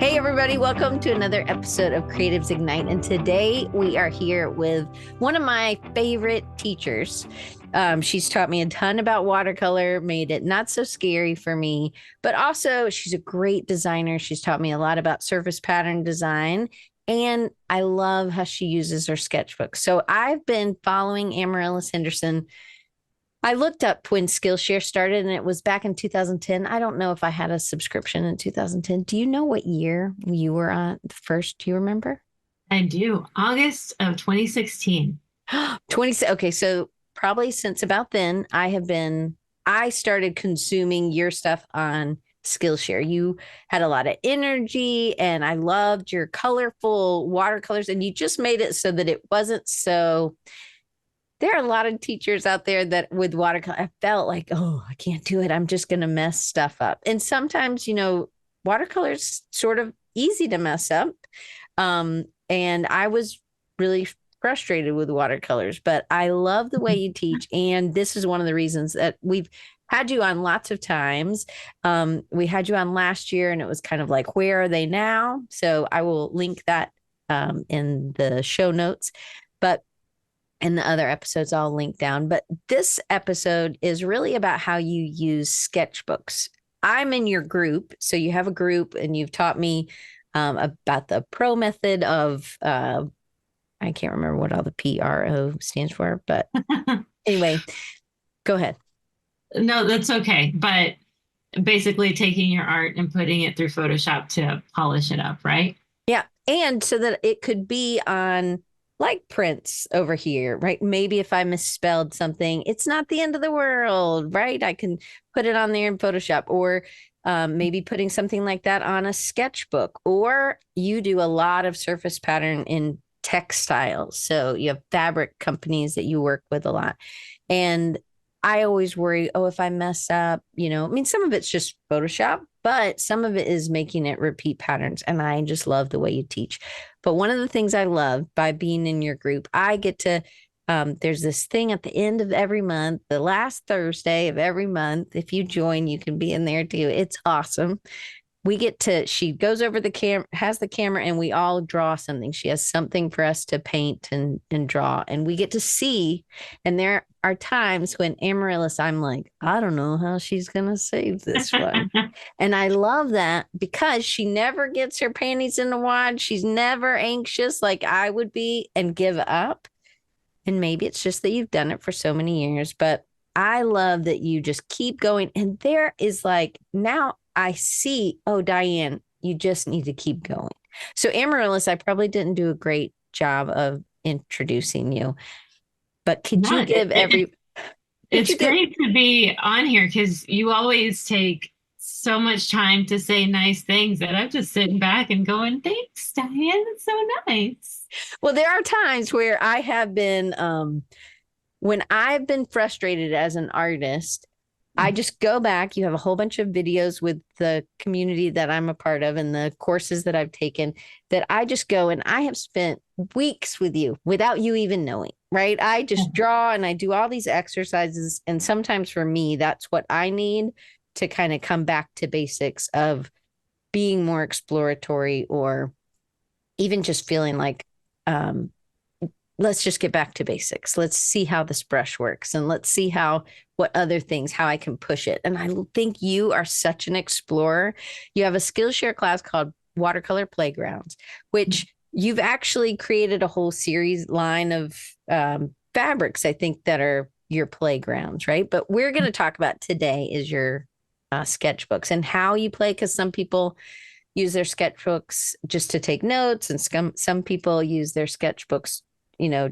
Hey, everybody, welcome to another episode of Creatives Ignite. And today we are here with one of my favorite teachers. She's taught me a ton about watercolor, made it not so scary for me, but also she's a great designer. She's taught me a lot about surface pattern design. And I love how she uses her sketchbook. So I've been following Amarilys Henderson. I looked up when Skillshare started and it was back in 2010. I don't know if I had a subscription in 2010. Do you know what year you were on first? Do you remember? I do. August of 2016. 20. Okay. So probably since about then, I started consuming your stuff on Skillshare. You had a lot of energy and I loved your colorful watercolors and you just made it so that it wasn't so there are a lot of teachers out there that with watercolor, I felt like, oh, I can't do it. I'm just going to mess stuff up. And sometimes, watercolor's sort of easy to mess up. And I was really frustrated with watercolors, but I love the way you teach. And this is one of the reasons that we've had you on lots of times. We had you on last year and it was kind of like, where are they now? So I will link that in the show notes. But and the other episodes I'll link down. But this episode is really about how you use sketchbooks. I'm in your group. So you have a group and you've taught me about the pro method of, I can't remember what all the PRO stands for, but anyway, go ahead. No, that's okay. But basically taking your art and putting it through Photoshop to polish it up, right? Yeah. And so that it could be on like prints over here, right? Maybe if I misspelled something, it's not the end of the world, right? I can put it on there in Photoshop or maybe putting something like that on a sketchbook. Or you do a lot of surface pattern in textiles. So you have fabric companies that you work with a lot. And I always worry, oh, if I mess up, I mean, some of it's just Photoshop, but some of it is making it repeat patterns. And I just love the way you teach. But one of the things I love by being in your group, I get to, there's this thing at the end of every month, the last Thursday of every month. If you join, you can be in there too. It's awesome. She goes over the camera, has the camera, and we all draw something. She has something for us to paint and draw, and we get to see. And there are times when Amarilys, I'm like, I don't know how she's going to save this one. And I love that because she never gets her panties in the wad. She's never anxious like I would be and give up. And maybe it's just that you've done it for so many years, but I love that you just keep going. And there is like, now I see, oh, Diane, you just need to keep going. So, Amarilys, I probably didn't do a great job of introducing you, but could you No, give could it's you give, great to be on here because you always take so much time to say nice things that I'm just sitting back and going, thanks, Diane. That's so nice. well, there are times where I have been, when I've been frustrated as an artist, I just go back. You have a whole bunch of videos with the community that I'm a part of and the courses that I've taken that I just go and I have spent weeks with you without you even knowing, right? I just draw and I do all these exercises. And sometimes for me, that's what I need to kind of come back to basics of being more exploratory or even just feeling like let's just get back to basics. Let's see how this brush works and let's see how I can push it. And I think you are such an explorer. You have a Skillshare class called Watercolor Playgrounds, which you've actually created a whole series line of fabrics, I think, that are your playgrounds, right? But we're going to talk about today is your sketchbooks and how you play, because some people use their sketchbooks just to take notes and some people use their sketchbooks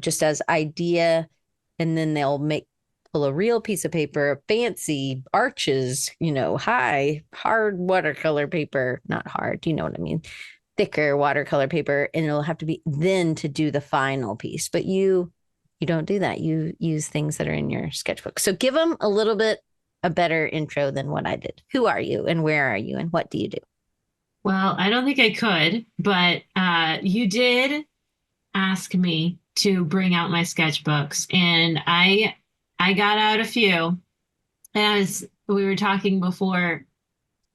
just as idea. And then they'll pull a real piece of paper, fancy arches, hard watercolor paper, not hard, you know what I mean? Thicker watercolor paper. And it'll have to be then to do the final piece. But you don't do that. You use things that are in your sketchbook. So give them a better intro than what I did. Who are you and where are you and what do you do? Well, I don't think I could, but you did ask me to bring out my sketchbooks, and I got out a few. And as we were talking before,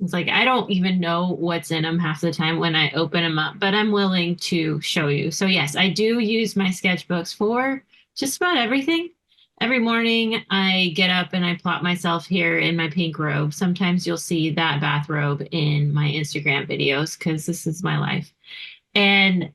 It's like I don't even know what's in them half the time when I open them up, but I'm willing to show you. So yes, I do use my sketchbooks for just about everything. Every morning I get up and I plot myself here in my pink robe. Sometimes you'll see that bathrobe in my Instagram videos because this is my life. And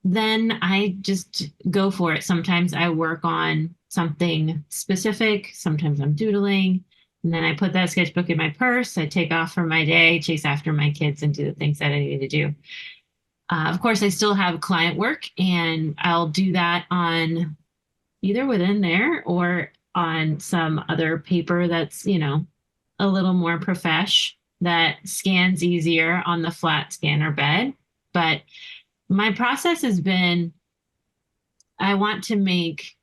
then I just go for it. Sometimes I work on something specific, sometimes I'm doodling, and then I put that sketchbook in my purse. I take off for my day, chase after my kids, and do the things that I need to do. Of course, I still have client work, and I'll do that on either within there or on some other paper that's, a little more profesh that scans easier on the flat scanner bed. But my process has been I want to make,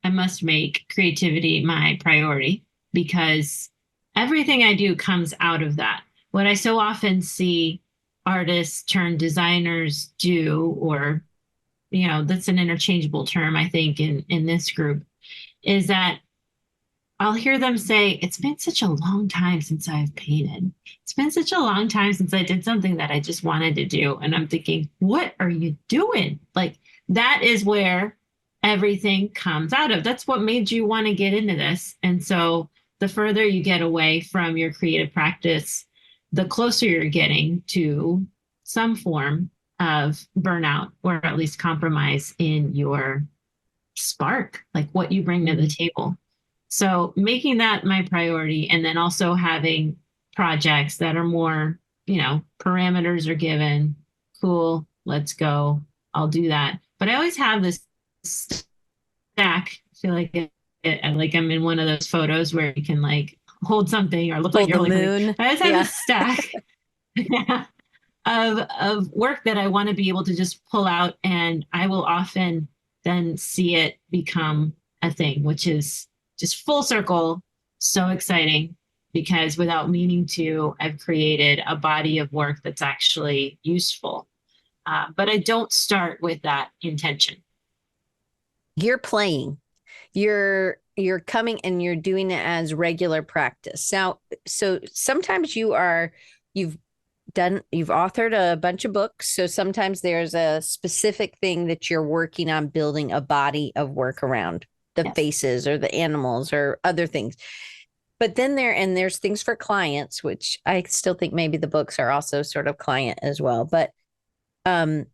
I must make creativity my priority because everything I do comes out of that. What I so often see artists turn designers do, or, that's an interchangeable term, I think, in this group, is that I'll hear them say, it's been such a long time since I've painted. It's been such a long time since I did something that I just wanted to do. And I'm thinking, what are you doing? Like, that is where everything comes out of. That's what made you want to get into this. And so the further you get away from your creative practice, the closer you're getting to some form of burnout or at least compromise in your spark, like what you bring to the table. So making that my priority and then also having projects that are more, parameters are given. Cool, let's go. I'll do that. But I always have this stack. I feel like like I'm in one of those photos where you can like hold something or look like Hold you're the holding something. moon. I always have Yeah. this stack of work that I want to be able to just pull out, and I will often then see it become a thing, which is just full circle, so exciting because without meaning to, I've created a body of work that's actually useful. But I don't start with that intention. You're playing. You're coming and you're doing it as regular practice. Now, so sometimes you've you've authored a bunch of books. So sometimes there's a specific thing that you're working on building a body of work around the Yes. faces or the animals or other things. But then there's things for clients, which I still think maybe the books are also sort of client as well. But um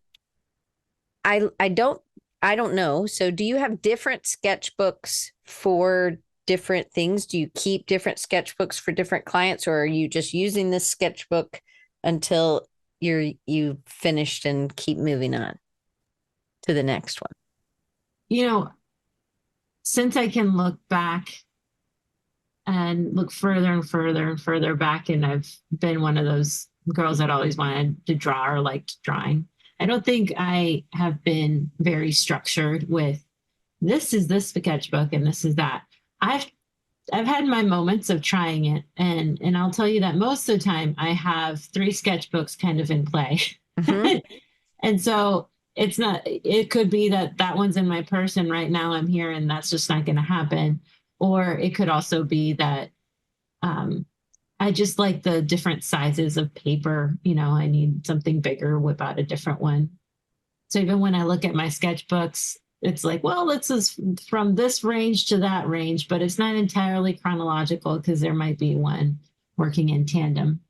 I don't know. So do you have different sketchbooks for different things? Do you keep different sketchbooks for different clients, or are you just using this sketchbook until you finished and keep moving on to the next one? You know, since I can look back and look further and further and further back, and I've been one of those girls that always wanted to draw or liked drawing. I don't think I have been very structured with this is this sketchbook and this is that. I've I've had my moments of trying it, and I'll tell you that most of the time I have three sketchbooks kind of in play. Mm-hmm. And so it's not, it could be that that one's in my purse and right now I'm here and that's just not going to happen. Or it could also be that um, I just like the different sizes of paper. I need something bigger, whip out a different one. So even when I look at my sketchbooks, it's like, well, this is from this range to that range, but it's not entirely chronological because there might be one working in tandem.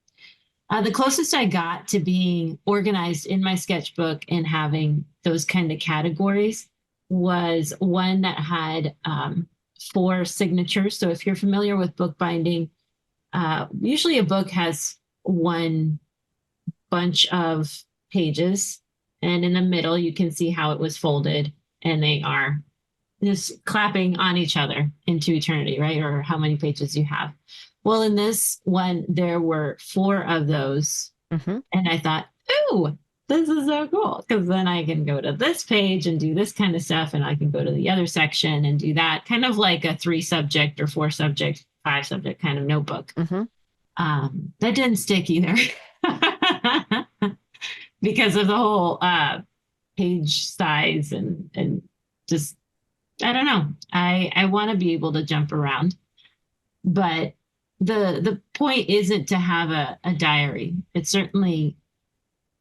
The closest I got to being organized in my sketchbook and having those kind of categories was one that had four signatures. So if you're familiar with bookbinding, usually a book has one bunch of pages, and in the middle, you can see how it was folded, and they are just clapping on each other into eternity, right? Or how many pages you have. Well, in this one, there were four of those. Mm-hmm. And I thought, ooh, this is so cool. Because then I can go to this page and do this kind of stuff. And I can go to the other section and do that, kind of like a 3 subject or 4 subject, 5 subject kind of notebook. Mm-hmm. That didn't stick either because of the whole page size and just, I don't know. I want to be able to jump around. But the point isn't to have a diary. It certainly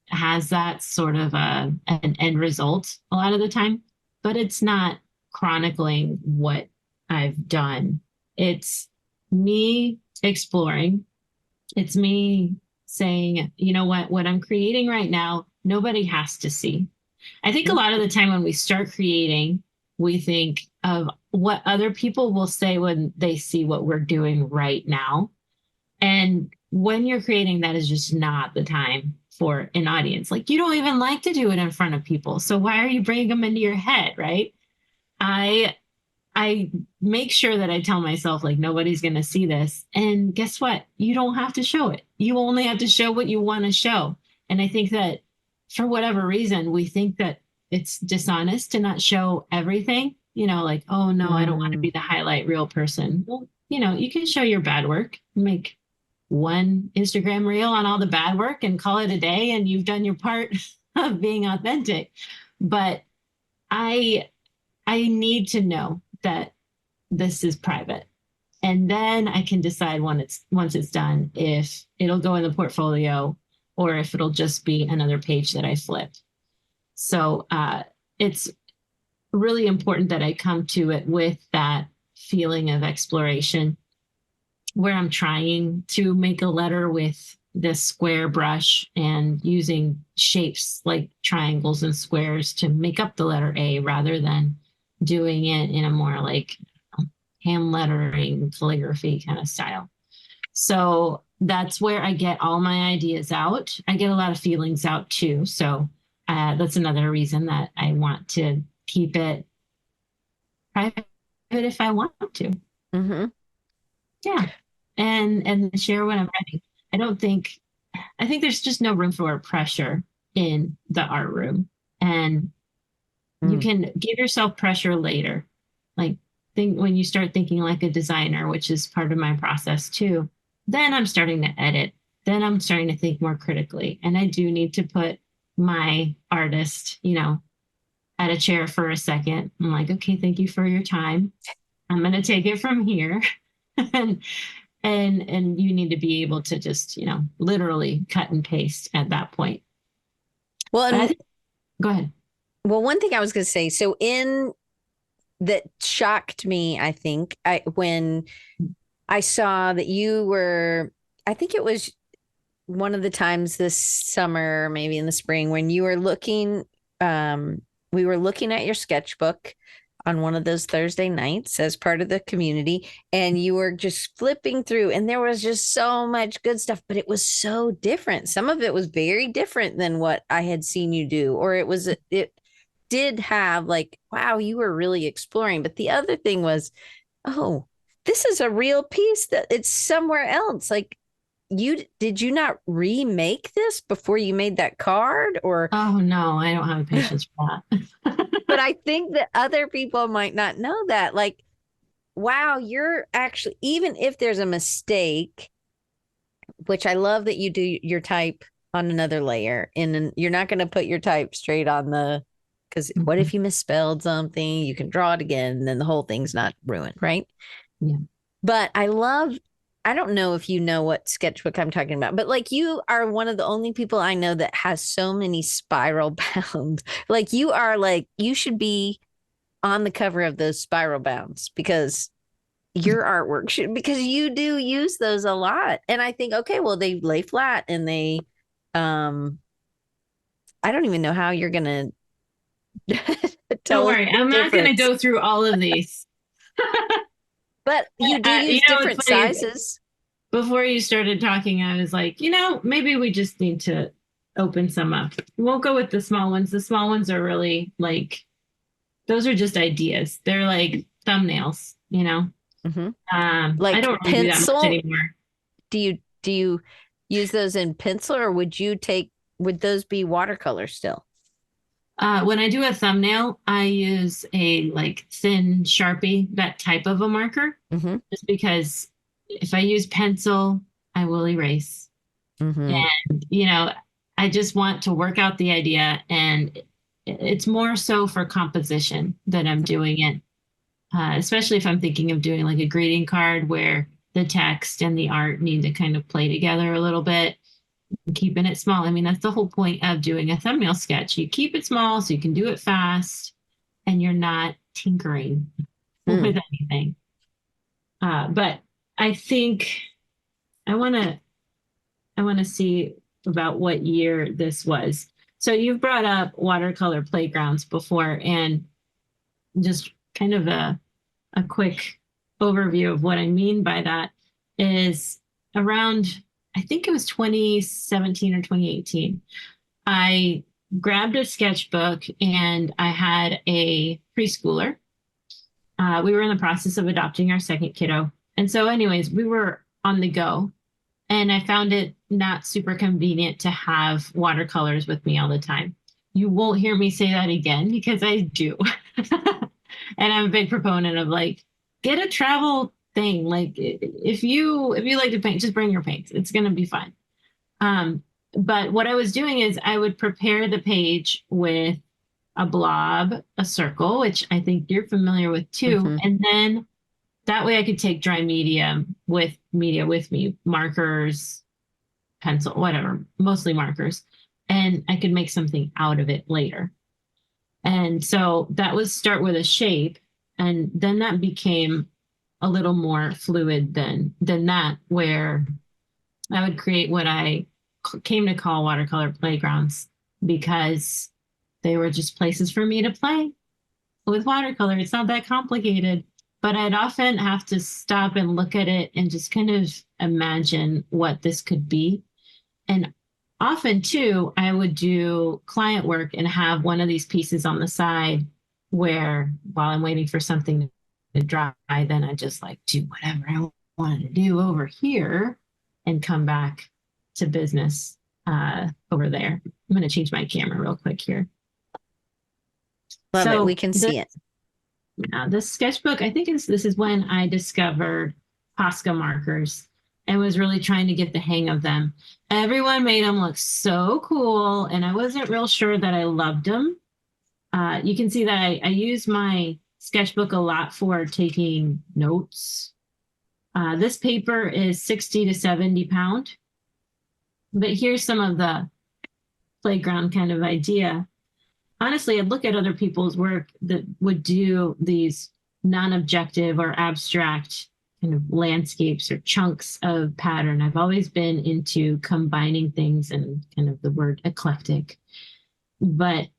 has that sort of an end result a lot of the time, but it's not chronicling what I've done. It's me exploring. It's me saying, you know what I'm creating right now, nobody has to see. I think a lot of the time when we start creating, we think of what other people will say when they see what we're doing right now. And when you're creating, that is just not the time for an audience. Like you don't even like to do it in front of people. So why are you bringing them into your head, right? I I make sure that I tell myself like nobody's going to see this. And guess what? You don't have to show it. You only have to show what you want to show. And I think that for whatever reason, we think that it's dishonest to not show everything. Like, oh no, I don't want to be the highlight reel person. Well, you can show your bad work, make one Instagram reel on all the bad work and call it a day, and you've done your part of being authentic. But I I need to know that this is private. And then I can decide when once it's done if it'll go in the portfolio or if it'll just be another page that I flip. So it's really important that I come to it with that feeling of exploration where I'm trying to make a letter with this square brush and using shapes like triangles and squares to make up the letter A rather than doing it in a more like hand lettering calligraphy kind of style. So that's where I get all my ideas out. I get a lot of feelings out too. So that's another reason that I want to keep it private if I want to. Mm-hmm. Yeah. And share when I'm ready. I think there's just no room for pressure in the art room. And you can give yourself pressure later. Like think when you start thinking like a designer, which is part of my process too, then I'm starting to edit. Then I'm starting to think more critically. And I do need to put my artist, at a chair for a second. I'm like, okay, thank you for your time. I'm going to take it from here. and and you need to be able to just, literally cut and paste at that point. Well, go ahead. Well, one thing I was going to say, so that shocked me, I think, when I saw that you were, I think it was one of the times this summer, maybe in the spring, when you were looking, we were looking at your sketchbook on one of those Thursday nights as part of the community, and you were just flipping through, and there was just so much good stuff, but it was so different. Some of it was very different than what I had seen you do, or it did have like, wow, you were really exploring. But the other thing was, oh, this is a real piece that it's somewhere else. Like, did you not remake this before you made that card? Or oh no, I don't have the patience for that. But I think that other people might not know that. Like, wow, you're actually, even if there's a mistake, which I love that you do your type on another layer, and you're not going to put your type straight on because what if you misspelled something? You can draw it again, and then the whole thing's not ruined, right? Yeah. But I don't know if you know what sketchbook I'm talking about, but like you are one of the only people I know that has so many spiral bound. Like you should be on the cover of those spiral bounds because your artwork because you do use those a lot. And I think, okay, well, they lay flat and I don't even know how you're going to don't worry. I'm not going to go through all of these. But you do use different sizes. Before you started talking, I was like, maybe we just need to open some up. We won't go with the small ones. The small ones are really like, those are just ideas. They're like thumbnails, Mm-hmm. Like I don't really do that much anymore. Do you use those in pencil, or would those be watercolor still? When I do a thumbnail, I use a like thin Sharpie, that type of a marker, just because if I use pencil, I will erase. And, I just want to work out the idea. And it's more so for composition that I'm doing it, especially if I'm thinking of doing like a greeting card where the text and the art need to kind of play together a little bit, keeping it small. I mean, that's the whole point of doing a thumbnail sketch. You keep it small so you can do it fast and you're not tinkering Hmm. with anything. But I think I want to see about what year this was. So you've brought up watercolor playgrounds before, and just kind of a quick overview of what I mean by that is around, I think it was 2017 or 2018. I grabbed a sketchbook and I had a preschooler. We were in the process of adopting our second kiddo. And so, anyways, we were on the go. And I found it not super convenient to have watercolors with me all the time. You won't hear me say that again because I do. And I'm a big proponent of like, get a travel thing. Like if you like to paint, just bring your paints. It's gonna be fine. But what I was doing is I would prepare the page with a blob, a circle, which I think you're familiar with too. Hmm. And then that way I could take dry media with me, markers, pencil, whatever, mostly markers, and I could make something out of it later. And so that was start with a shape, and then that became a little more fluid than that, where I would create what I came to call watercolor playgrounds because they were just places for me to play with watercolor. It's not that complicated, but I'd often have to stop and look at it and just kind of imagine what this could be. And often, too, I would do client work and have one of these pieces on the side where while I'm waiting for something to dry, then I just like do whatever I wanted to do over here and come back to business over there. I'm going to change my camera real quick here. Love it. We So can this see it. this sketchbook, I think this is when I discovered Posca markers and was really trying to get the hang of them. Everyone made them look so cool, and I wasn't real sure that I loved them. You can see that I use my sketchbook a lot for taking notes. This paper is 60 to 70 pound, but here's some of the playground kind of idea. Honestly, I'd look at other people's work that would do these non-objective or abstract kind of landscapes or chunks of pattern. I've always been into combining things and kind of the word eclectic. But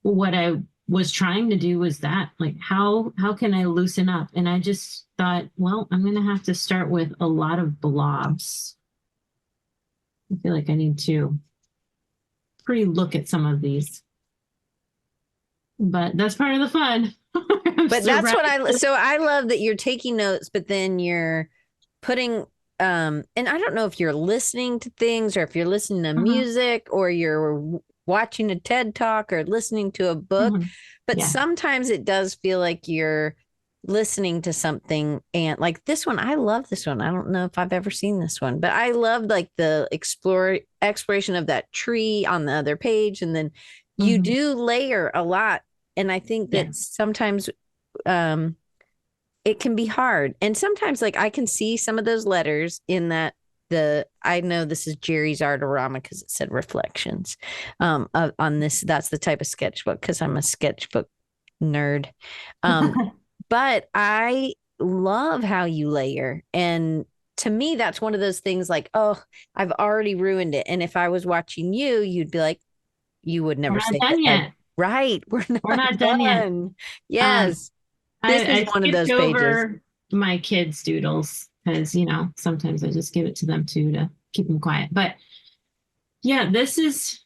what I was trying to do was that, like, how can I loosen up? And I just thought, well, I'm going to have to start with a lot of blobs. I feel like I need to pre-look at some of these. But that's part of the fun. But that's what I love that you're taking notes, but then you're putting and I don't know if you're listening to things or if you're listening to Mhm, music or you're watching a TED talk or listening to a book, mhm. but Yeah. sometimes it does feel like you're listening to something. And like this one, I love this one. I don't know if I've ever seen this one, but I love like the exploration of that tree on the other page, and then you Mhm. do layer a lot. And I think Yeah. that sometimes um it can be hard. And sometimes like I can see some of those letters in that the I know this is Jerry's Artorama because it said reflections on this. That's the type of sketchbook because I'm a sketchbook nerd. Um, but I love how you layer. And to me, that's one of those things like, oh, I've already ruined it. And if I was watching you, you'd be like, you would We're never not say done that. yet. Right. We're We're not not done yet. done. Um, Yes. This is I one of skipped those pages. over my kids' doodles because, sometimes I just give it to them too to keep them quiet. But yeah, this is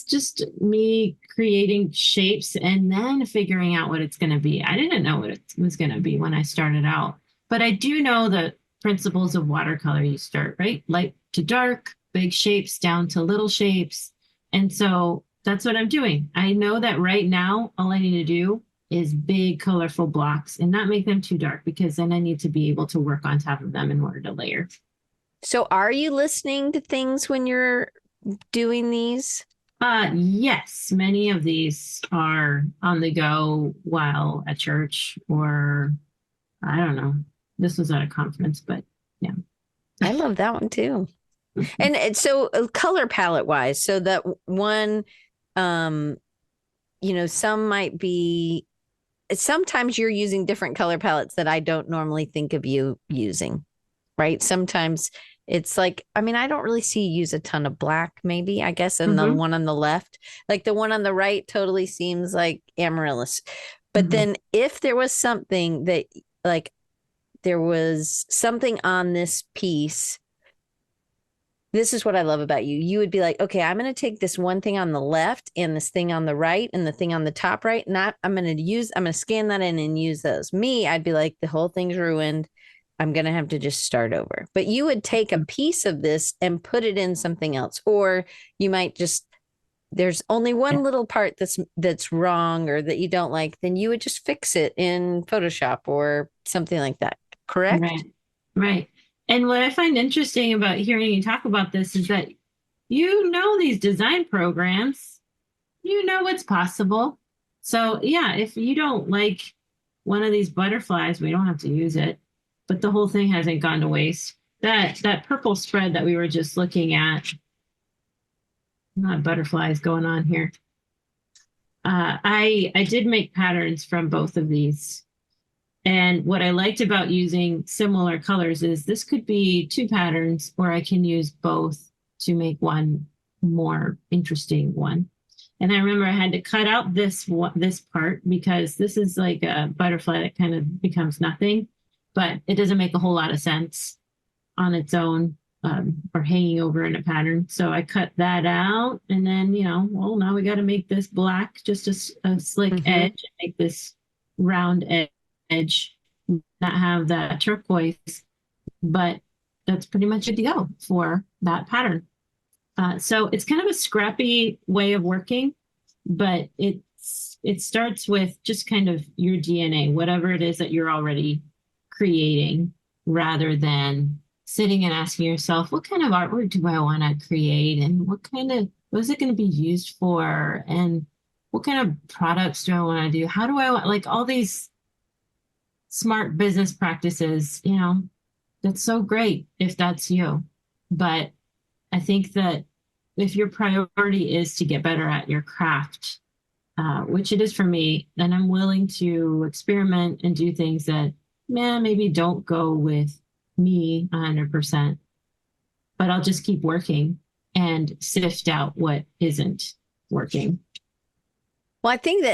just me creating shapes and then figuring out what it's going to be. I didn't know what it was going to be when I started out, but I do know the principles of watercolor. You start right light to dark, big shapes down to little shapes. And so that's what I'm doing. I know that right now, all I need to do is big, colorful blocks and not make them too dark because then I need to be able to work on top of them in order to layer. So are you listening to things when you're doing these? Yes, many of these are on the go while at church, or I don't know. This was at a conference, but yeah. I love that one too. And so color palette wise, so that one, um, some might be, sometimes you're using different color palettes that I don't normally think of you using, right? Sometimes it's like, I mean, I don't really see you use a ton of black, maybe, I guess, and the Mm-hmm. one on the left, like the one on the right totally seems like Amaryllis. But Mm-hmm. then if there was something that, like, there was something on this piece, this is what I love about you. You would be like, okay, I'm going to take this one thing on the left and this thing on the right and the thing on the top right. Not, I'm going to scan that in and use those. Me, I'd be like, the whole thing's ruined. I'm going to have to just start over. But you would take a piece of this and put it in something else. Or you might just, there's only Yeah. one little part that's wrong or that you don't like, then you would just fix it in Photoshop or something like that. Correct? Right. Right. And what I find interesting about hearing you talk about this is that these design programs, what's possible. So yeah, if you don't like one of these butterflies, we don't have to use it. But the whole thing hasn't gone to waste. That purple spread that we were just looking at, not butterflies going on here. I did make patterns from both of these. And what I liked about using similar colors is this could be two patterns, or I can use both to make one more interesting one. And I remember I had to cut out this part because this is like a butterfly that kind of becomes nothing, but it doesn't make a whole lot of sense on its own, or hanging over in a pattern. So I cut that out, and then now we got to make this black, just a slick Mm-hmm. edge, and make this round edge, not have that turquoise. But that's pretty much it to go for that pattern. So it's kind of a scrappy way of working, but it starts with just kind of your DNA, whatever it is that you're already creating, rather than sitting and asking yourself, what kind of artwork do I want to create, and what is it going to be used for, and what kind of products do I want to do? How do I want, like, all these smart business practices, that's so great if that's you. But I think that if your priority is to get better at your craft, which it is for me, then I'm willing to experiment and do things that, maybe don't go with me 100%, but I'll just keep working and sift out what isn't working. Well, I think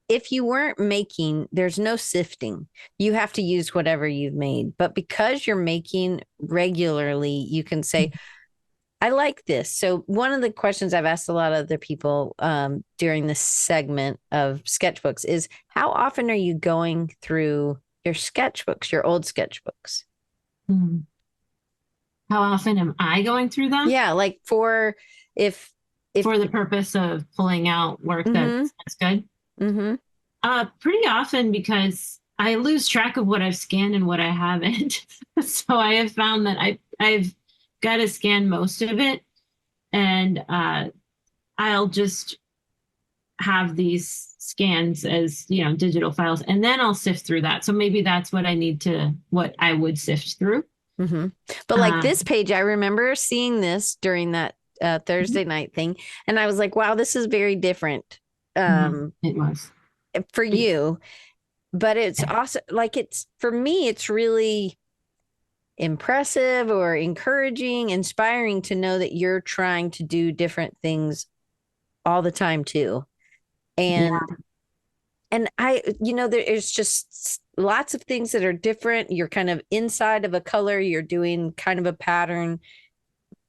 if you weren't making, there's no sifting. You have to use whatever you've made. But because you're making regularly, you can say, I like this. So one of the questions I've asked a lot of other people during this segment of sketchbooks is, how often are you going through your sketchbooks, your old sketchbooks? Hmm. How often am I going through them? Yeah, like if for the purpose of pulling out work that's good. Mm-hmm. Pretty often, because I lose track of what I've scanned and what I haven't. So I have found that I've got to scan most of it, and I'll just have these scans as digital files, and then I'll sift through that. So maybe that's what I would sift through. Mm-hmm. But like this page, I remember seeing this during that Thursday night thing, and I was like, wow, this is very different. It was for you, but it's also like, for me, it's really impressive or encouraging, inspiring to know that you're trying to do different things all the time too. And there's just lots of things that are different. You're kind of inside of a color, you're doing kind of a pattern.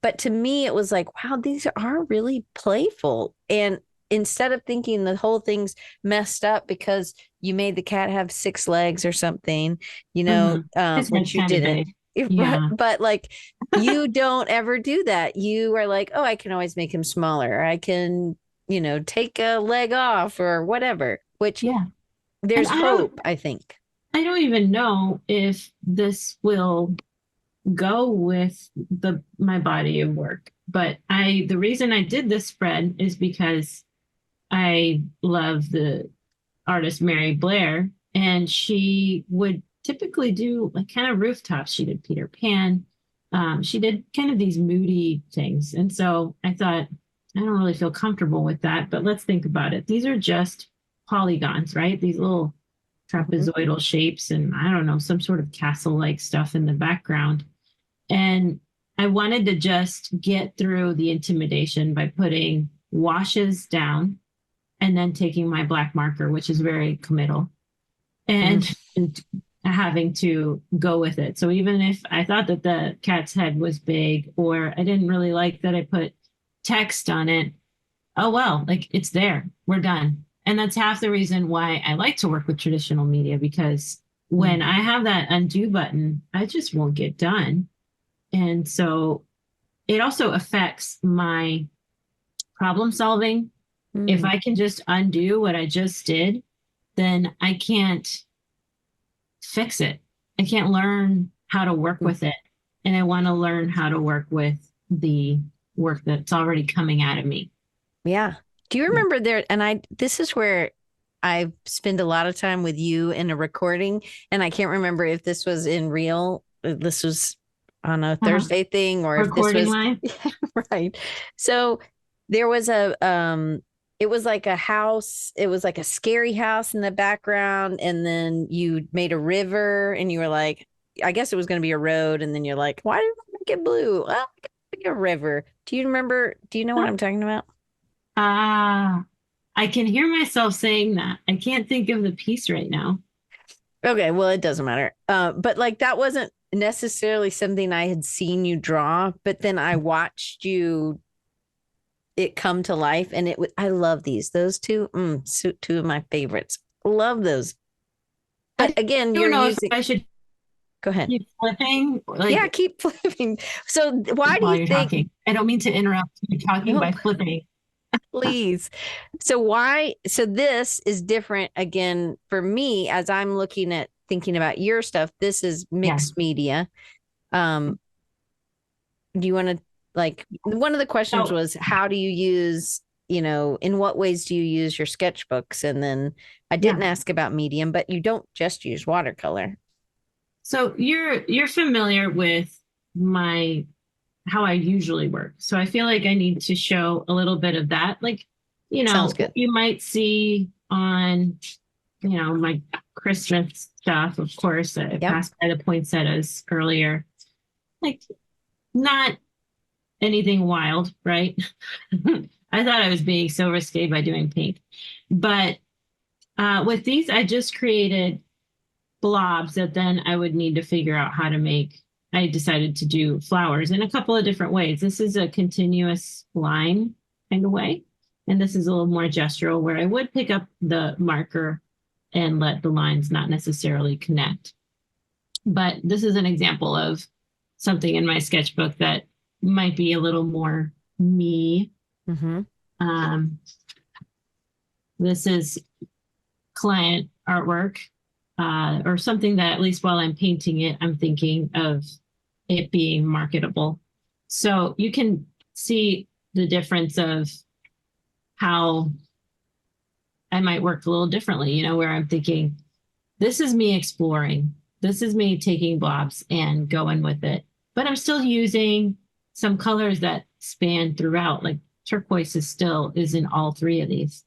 But to me, it was like, wow, these are really playful. And instead of thinking the whole thing's messed up because you made the cat have 6 legs or something, which you didn't. Yeah. But like, you don't ever do that. You are like, oh, I can always make him smaller. I can, take a leg off or whatever, which there's hope, I think. I don't even know if this will go with my body of work, but the reason I did this spread is because I love the artist Mary Blair, and she would typically do like kind of rooftops. She did Peter Pan. She did kind of these moody things. And so I thought, I don't really feel comfortable with that, but let's think about it. These are just polygons, right? These little Mhm. trapezoidal shapes and I don't know, some sort of castle-like stuff in the background. And I wanted to just get through the intimidation by putting washes down and then taking my black marker, which is very committal, Mm. and having to go with it. So even if I thought that the cat's head was big or I didn't really like that I put text on it, oh well, like it's there. We're done. And that's half the reason why I like to work with traditional media because when Mm. I have that undo button, I just won't get done. And so it also affects my problem solving. If Mm. I can just undo what I just did, then I can't fix it. I can't learn how to work Mm. with it. And I want to learn how to work with the work that's already coming out of me. Yeah. Do you Yeah. remember there? And this is where I spend a lot of time with you in a recording, and I can't remember if this was in real, this was on a Uh-huh. Thursday thing, or if this Recording was line. right. So there was it was like a house, it was like a scary house in the background, and then you made a river, and you were like, I guess it was going to be a road, and then you're like, why did I make it blue? Well, make a river. Do you remember? Do you know what I'm talking about? Ah, I can hear myself saying that. I can't think of the piece right now. Okay, well, it doesn't matter. But like that wasn't necessarily something I had seen you draw, but then I watched you it come to life, and I love these. Those two, two of my favorites. Love those. But I again, you're don't know if using. I should Go ahead. keep flipping, Yeah, like keep flipping. So why do while you you're think? talking. I don't mean to interrupt you talking No, by flipping. please. So why? So this is different again for me as I'm looking at thinking about your stuff. This is Yeah. mixed media. Um, do you want to like one of the questions So, was how do you use, in what ways do you use your sketchbooks? And then I yeah. didn't ask about medium, but you don't just use watercolor. So you're familiar with my how I usually work. So I feel like I need to show a little bit of that. Like, Sounds good. you might see on, my Christmas stuff, of course, I Yep. passed by the poinsettias earlier. Like, not anything wild, right? I thought I was being so risque by doing pink. But with these, I just created blobs that then I would need to figure out how to make. I decided to do flowers in a couple of different ways. This is a continuous line kind of way. And this is a little more gestural where I would pick up the marker and let the lines not necessarily connect. But this is an example of something in my sketchbook that might be a little more me. Mm-hmm. Um, this is client artwork or something that at least while I'm painting it, I'm thinking of it being marketable. So you can see the difference of how I might work a little differently, where I'm thinking, this is me exploring. This is me taking blobs and going with it. But I'm still using some colors that span throughout, like turquoise is in all three of these.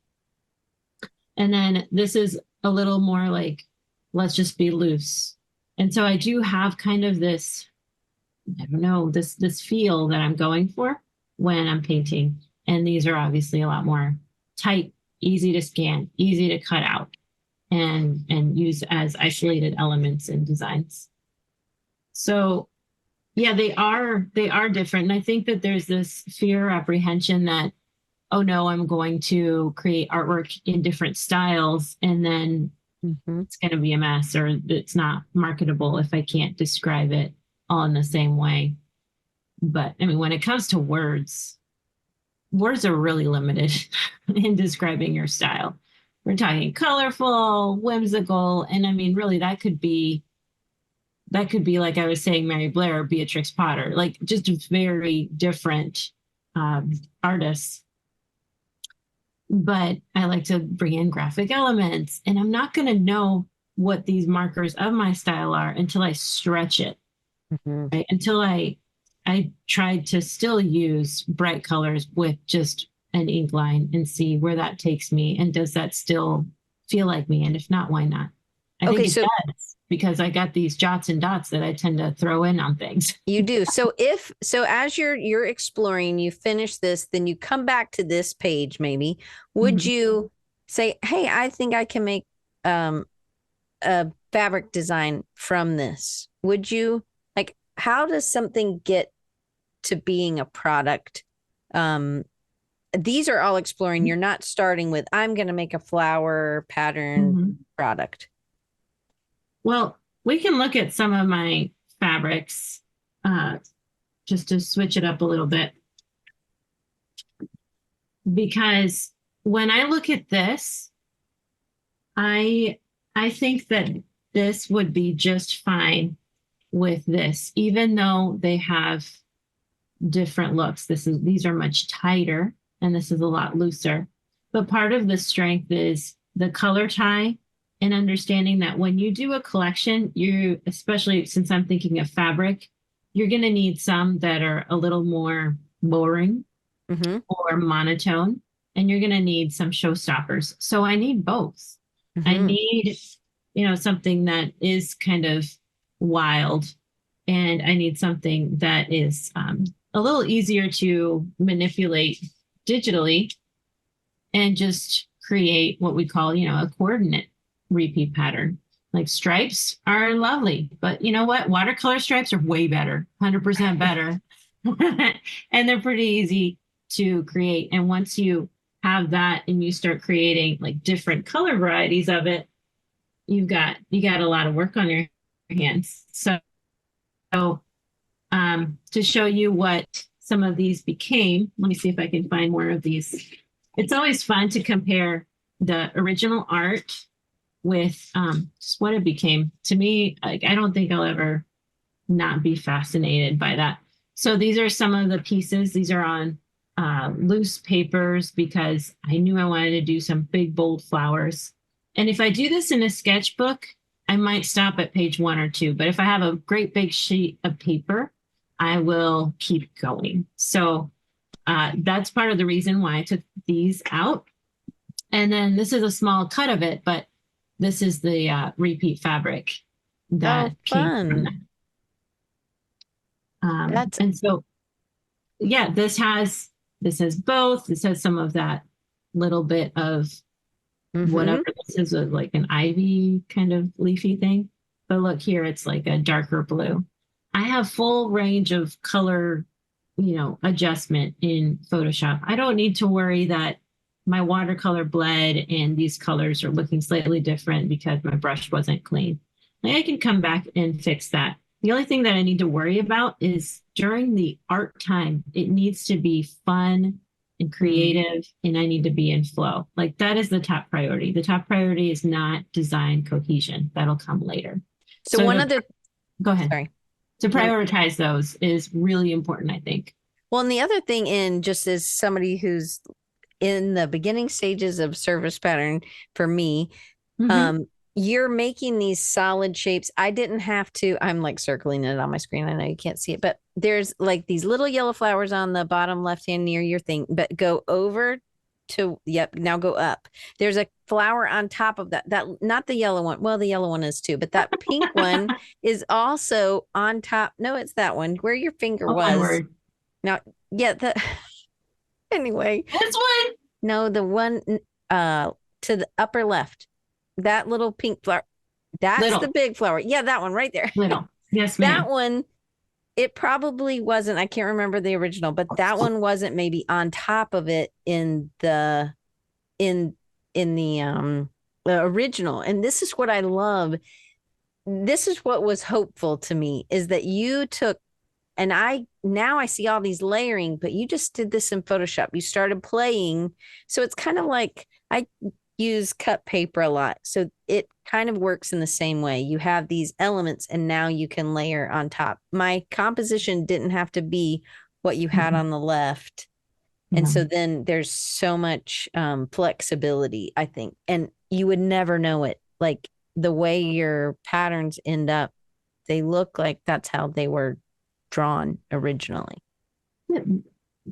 And then this is a little more like, let's just be loose. And so I do have kind of this, I don't know, this feel that I'm going for when I'm painting. And these are obviously a lot more tight, easy to scan, easy to cut out and use as isolated elements in designs. So yeah, they are different. And I think that there's this fear or apprehension that, oh no, I'm going to create artwork in different styles and then Mm-hmm. it's going to be a mess or it's not marketable if I can't describe it all in the same way. But I mean, when it comes to words are really limited in describing your style. We're talking colorful, whimsical, and I mean, really, that could be like I was saying, Mary Blair or Beatrix Potter, like just very different artists. But I like to bring in graphic elements, and I'm not going to know what these markers of my style are until I stretch it, Mhm. right? Until I tried to still use bright colors with just an ink line and see where that takes me. And does that still feel like me? And if not, why not? I think Okay, it so does because I got these jots and dots that I tend to throw in on things. you do. So as you're exploring, you finish this, then you come back to this page maybe. Would Mhm. you say, "Hey, I think I can make um a fabric design from this?" Would you like how does something get to being a product? Um these are all exploring. You're not starting with I'm going to make a flower pattern Mhm. product. Well, we can look at some of my fabrics uh, just to switch it up a little bit because when I look at this, I I think that this would be just fine with this, even though they have different looks. These are much tighter and this is a lot looser. But part of the strength is the color tie and understanding that when you do a collection, you, especially since I'm thinking of fabric, you're going to need some that are a little more boring Mm-hmm. or monotone, and you're going to need some showstoppers. So I need both. I Mm-hmm. need, something that is kind of wild, and I need something that is a little easier to manipulate digitally and just create what we call, a coordinate repeat pattern. Like stripes are lovely, but you know what? Watercolor stripes are way better, 100% better. And they're pretty easy to create. And once you have that and you start creating like different color varieties of it, you got a lot of work on your hands. So to show you what some of these became, let me see if I can find more of these. It's always fun to compare the original art with just what it became. To me, like, I don't think I'll ever not be fascinated by that. So these are some of the pieces. These are on loose papers because I knew I wanted to do some big, bold flowers. And if I do this in a sketchbook, I might stop at page 1 or 2. But if I have a great big sheet of paper, I will keep going. So that's part of the reason why I took these out. And then this is a small cut of it, but this is the repeat fabric Oh, that came from that. fun. That's And so, yeah, this has both. This has some of that little bit of mm-hmm. whatever this is, like an ivy kind of leafy thing. But look here, it's like a darker blue. I have full range of color, adjustment in Photoshop. I don't need to worry that my watercolor bled and these colors are looking slightly different because my brush wasn't clean. Like I can come back and fix that. The only thing that I need to worry about is during the art time, it needs to be fun and creative, and I need to be in flow. Like that is the top priority. The top priority is not design cohesion. That'll come later. So So one to other go ahead. sorry. To One prioritize those is really important, I think. well, and the other thing in just as somebody who's in the beginning stages of service pattern for me, Mm-hmm. um, you're making these solid shapes. I didn't have to, I'm like circling it on my screen. I know you can't see it, but there's like these little yellow flowers on the bottom left hand near your thing, but go over to, yep, now go up. There's a flower on top of that, not the yellow one. Well, the yellow one is too, but that pink one is also on top. No, it's that one where your finger Oh, was. onward. Now, yeah, anyway, This one, no, the one to the upper left. That little pink flower. That's the little, big flower. Yeah, that one right there. little. Yes, That ma'am. one, it probably wasn't, I can't remember the original, but that one wasn't maybe on top of it in in the original. And this is what I love. This is what was hopeful to me is that you took and I now I see all these layering, but you just did this in Photoshop. You started playing. So it's kind of like I use cut paper a lot. So it kind of works in the same way. You have these elements and now you can layer on top. My composition didn't have to be what you had Mhm. on the left. And Yeah. so then there's so much flexibility, I think. And you would never know it. Like the way your patterns end up, they look like that's how they were drawn originally. Yeah.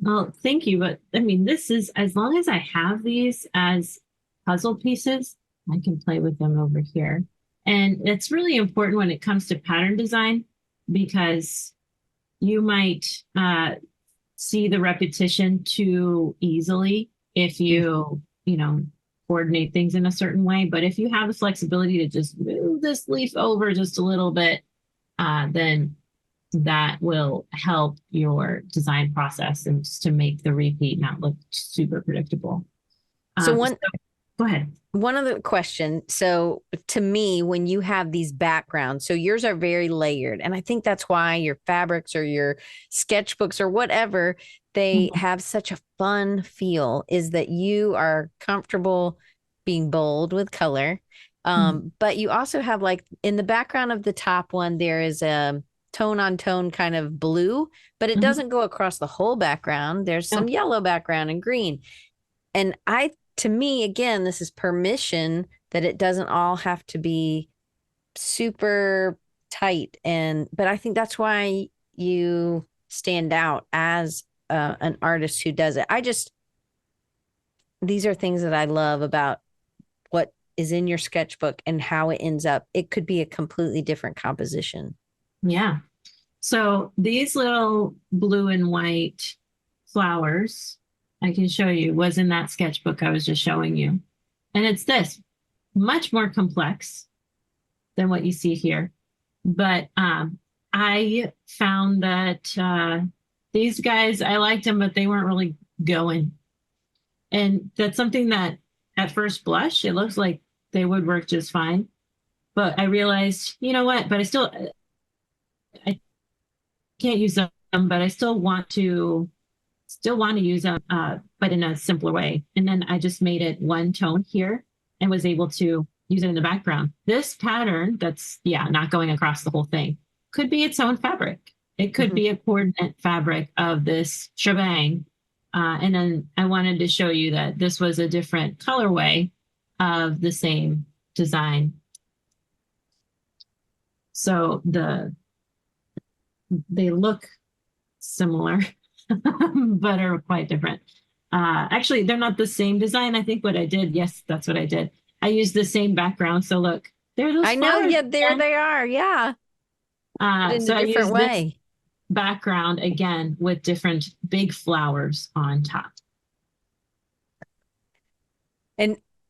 Well, thank you. But I mean, this is, as long as I have these as puzzle pieces, I can play with them over here. And it's really important when it comes to pattern design because you might see the repetition too easily if you know, coordinate things in a certain way. But if you have the flexibility to just move this leaf over just a little bit, then that will help your design process and just to make the repeat not look super predictable. So So go ahead. one other question. So to me, when you have these backgrounds, so yours are very layered, and I think that's why your fabrics or your sketchbooks or whatever, they Mhm. have such a fun feel, is that you are comfortable being bold with color. But you also have, like, in the background of the top one, there is a tone on tone kind of blue, but it Mhm. doesn't go across the whole background. There's some No. yellow background and green. And to me, again, this is permission that it doesn't all have to be super tight. But I think that's why you stand out as an artist who does it. These are things that I love about what is in your sketchbook and how it ends up. It could be a completely different composition. Yeah. So these little blue and white flowers, I can show you, was in that sketchbook I was just showing you. And it's this, much more complex than what you see here. But I found that these guys, I liked them, but they weren't really going. And that's something that at first blush, it looks like they would work just fine. But I realized, you know what? But I can't use them, but I still want to use them, but in a simpler way. And then I just made it one tone here and was able to use it in the background. This pattern that's, yeah, not going across the whole thing could be its own fabric. It could Mhm. be a coordinate fabric of this shebang. And then I wanted to show you that this was a different colorway of the same design. So they look similar, but are quite different. Actually, they're not the same design. I think what I did, yes, that's what I did. I used the same background. So look, there are those I know. flowers Yeah, there again. they are. Yeah. But in a So I different used this way. background again with different big flowers on top.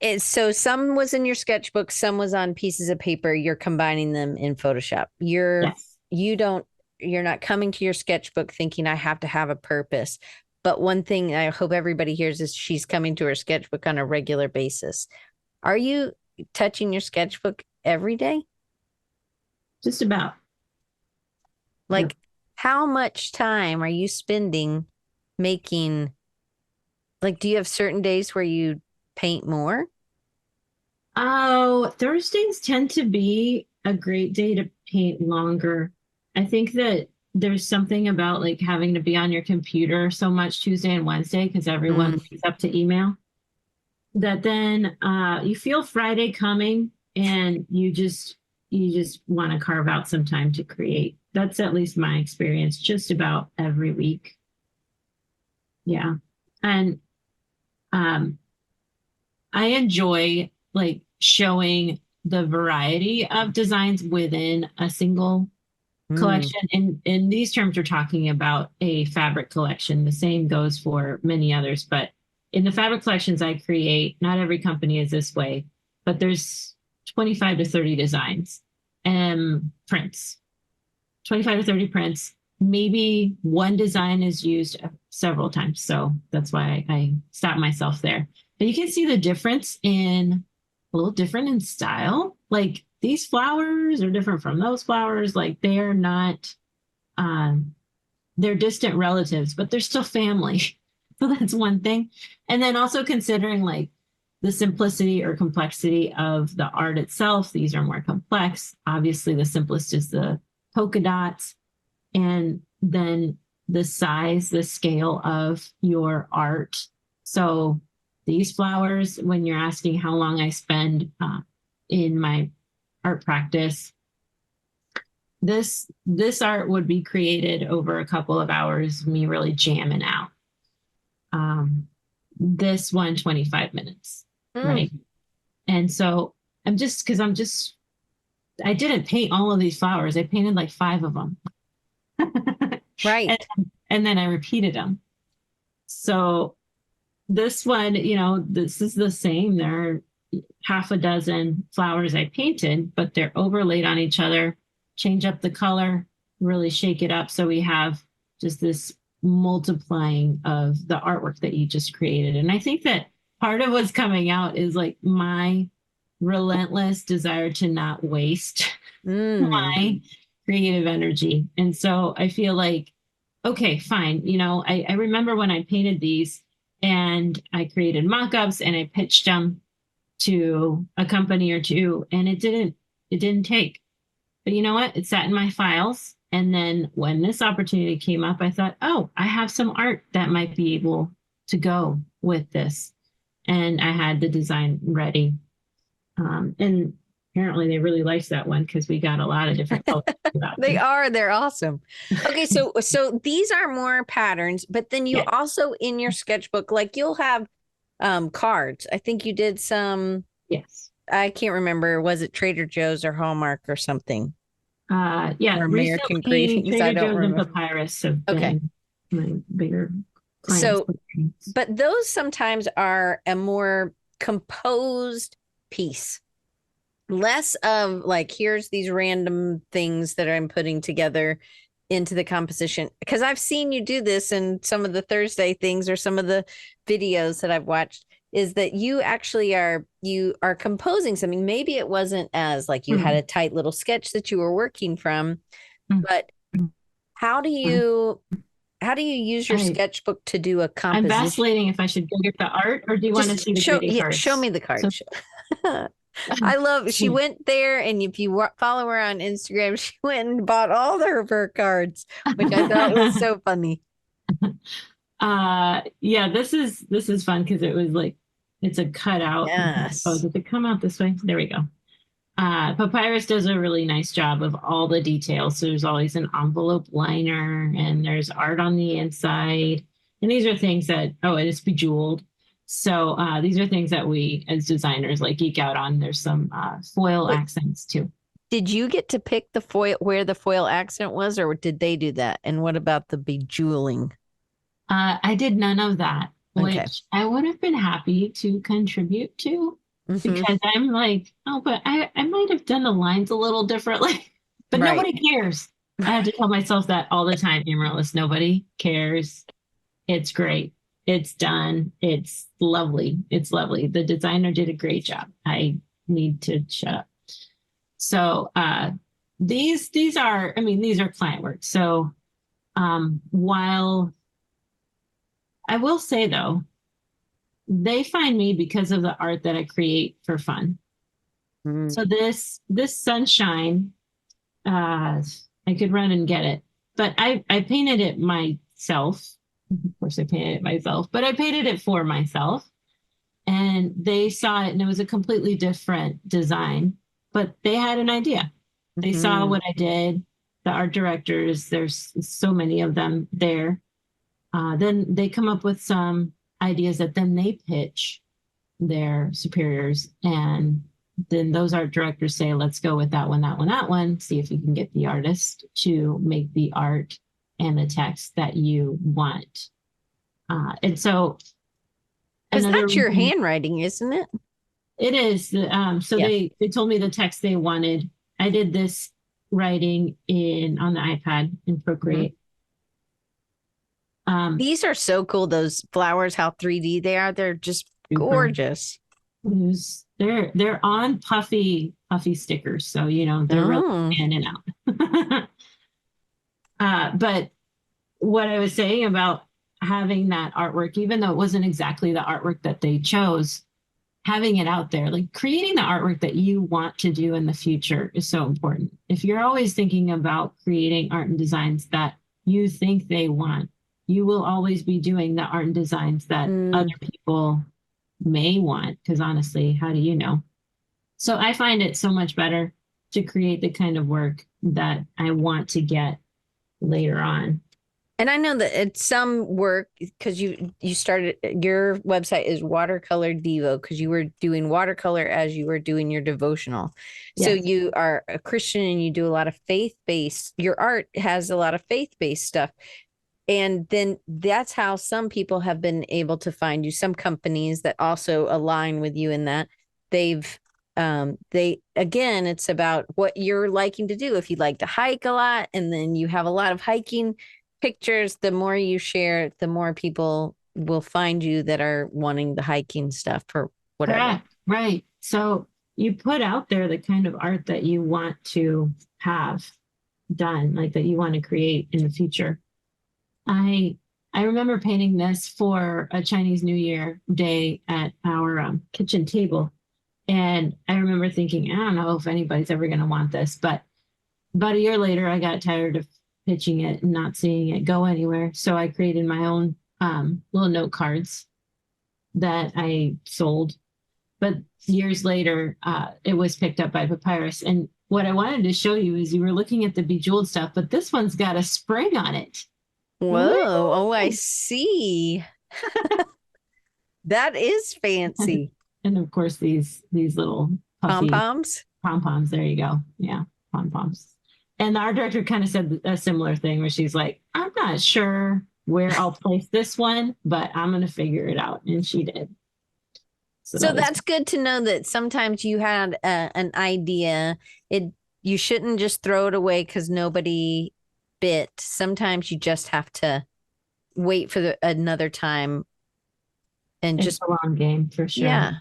And so some was in your sketchbook, some was on pieces of paper. You're combining them in Photoshop. Yes. You don't, you're not coming to your sketchbook thinking I have to have a purpose. But one thing I hope everybody hears is she's coming to her sketchbook on a regular basis. Are you touching your sketchbook every day? Just about. Yep. Like, how much time are you spending making, like, do you have certain days where you paint more? Oh, Thursdays tend to be a great day to paint longer. I think that there's something about like having to be on your computer so much Tuesday and Wednesday because everyone Mm. wakes up to email that then you feel Friday coming and you just want to carve out some time to create. That's at least my experience just about every week. Yeah. And um I enjoy like showing the variety of designs within a single Mm. collection. And in these terms, we're talking about a fabric collection. The same goes for many others. But in the fabric collections I create, not every company is this way, but there's 25 to 30 designs and prints, 25 to 30 prints. Maybe one design is used several times. So that's why I stopped myself there. But you can see the difference in a little different in style. Like these flowers are different from those flowers. Like they're not, um, they're distant relatives, but they're still family. So that's one thing. And then also considering like the simplicity or complexity of the art itself. These are more complex. Obviously, the simplest is the polka dots and then the size, the scale of your art. So these flowers, when you're asking how long I spend in my art practice. This art would be created over a couple of hours, me really jamming out. This one, 25 minutes, right? And so I didn't paint all of these flowers. I painted like 5 of them. Right. And then I repeated them. So this one, this is the same. There are half a dozen flowers I painted, but they're overlaid on each other, change up the color, really shake it up. So we have just this multiplying of the artwork that you just created. And I think that part of what's coming out is like my relentless desire to not waste my creative energy. And so I feel like, okay, fine. I remember when I painted these and I created mock-ups and I pitched them to a company or two, and it didn't take. But you know what? It sat in my files. And then when this opportunity came up, I thought, oh, I have some art that might be able to go with this. And I had the design ready. And apparently they really liked that one because we got a lot of different colors. They're awesome. Okay, so these are more patterns, but then you also in your sketchbook, like you'll have cards. I think you did some. Yes. I can't remember. Was it Trader Joe's or Hallmark or something? Yeah. Or American recently, Greetings. Trader I don't Joe's remember. and Papyrus have been my bigger clients. So, but those sometimes are a more composed piece. Less of like, here's these random things that I'm putting together into the composition. Because I've seen you do this in some of the Thursday things or some of the videos that I've watched, is that you actually are composing something. Maybe it wasn't as like you had a tight little sketch that you were working from, but how do you use your sketchbook to do a composition? I'm vacillating if I should go get the art, or do you want to see the greeting cards? Show me the cards. I love, she went there, and if you follow her on Instagram, she went and bought all of her cards, which I thought was so funny. Yeah, this is fun because it was like, it's a cutout. Yes. Oh, did it come out this way? There we go. Papyrus does a really nice job of all the details. So there's always an envelope liner, and there's art on the inside. And these are things that, and it's bejeweled. So these are things that we as designers like geek out on. There's some foil accents too. Did you get to pick the foil, where the foil accent was, or did they do that? And what about the bejeweling? I did none of that, which I would have been happy to contribute to, because I'm like, but I might have done the lines a little differently, but nobody cares. I have to tell myself that all the time, Amarilys. Nobody cares. It's great. It's done. It's lovely. It's lovely. The designer did a great job. I need to shut up. So these are client work. So while I will say though, they find me because of the art that I create for fun. So this sunshine, I could run and get it, but I painted it myself. Of course, I painted it myself, but I painted it for myself. And they saw it, and it was a completely different design, but they had an idea. They saw what I did. The art directors, there's so many of them there. Then they come up with some ideas that then they pitch their superiors. And then those art directors say, let's go with that one, see if you can get the artist to make the art and the text that you want. And so, because that's your handwriting, isn't it? It is. They told me the text they wanted. I did this writing on the iPad in Procreate. These are so cool. Those flowers, how 3D they are. They're just gorgeous. They're on puffy stickers. So, they're really standing out. But what I was saying about having that artwork, even though it wasn't exactly the artwork that they chose, having it out there, like creating the artwork that you want to do in the future is so important. If you're always thinking about creating art and designs that you think they want, you will always be doing the art and designs that other people may want, because honestly, how do you know? So I find it so much better to create the kind of work that I want to get later on. And I know that it's some work because you started your website is Watercolor Devo because you were doing watercolor as you were doing your devotional. So Yes. you are a Christian and you do a lot of faith-based, your art has a lot of faith-based stuff. And then that's how some people have been able to find you. Some companies that also align with you in that they've they again, it's about what you're liking to do. If you like to hike a lot and then you have a lot of hiking pictures, the more you share, the more people will find you that are wanting the hiking stuff or whatever. Correct. Right. So you put out there the kind of art that you want to have done, like that you want to create in the future. I I remember painting this for a Chinese New Year day at our kitchen table, and I remember thinking, I don't know if anybody's ever going to want this, but about a year later, I got tired of pitching it and not seeing it go anywhere. So I created my own little note cards that I sold. But years later, it was picked up by Papyrus. And what I wanted to show you is you were looking at the bejeweled stuff, but this one's got a spring on it. Woo! Whoa. Oh, I see. That is fancy. And of course, these little Pom puffy poms. pom poms. There you go. Yeah, pom poms. And the art director kind of said a similar thing where she's like, I'm not sure where I'll place this one, but I'm going to figure it out. And she did. So So that was that's good to know that sometimes you had an idea. It you shouldn't just throw it away because nobody bit. Sometimes you just have to wait for another time and it's just a long game for sure. yeah.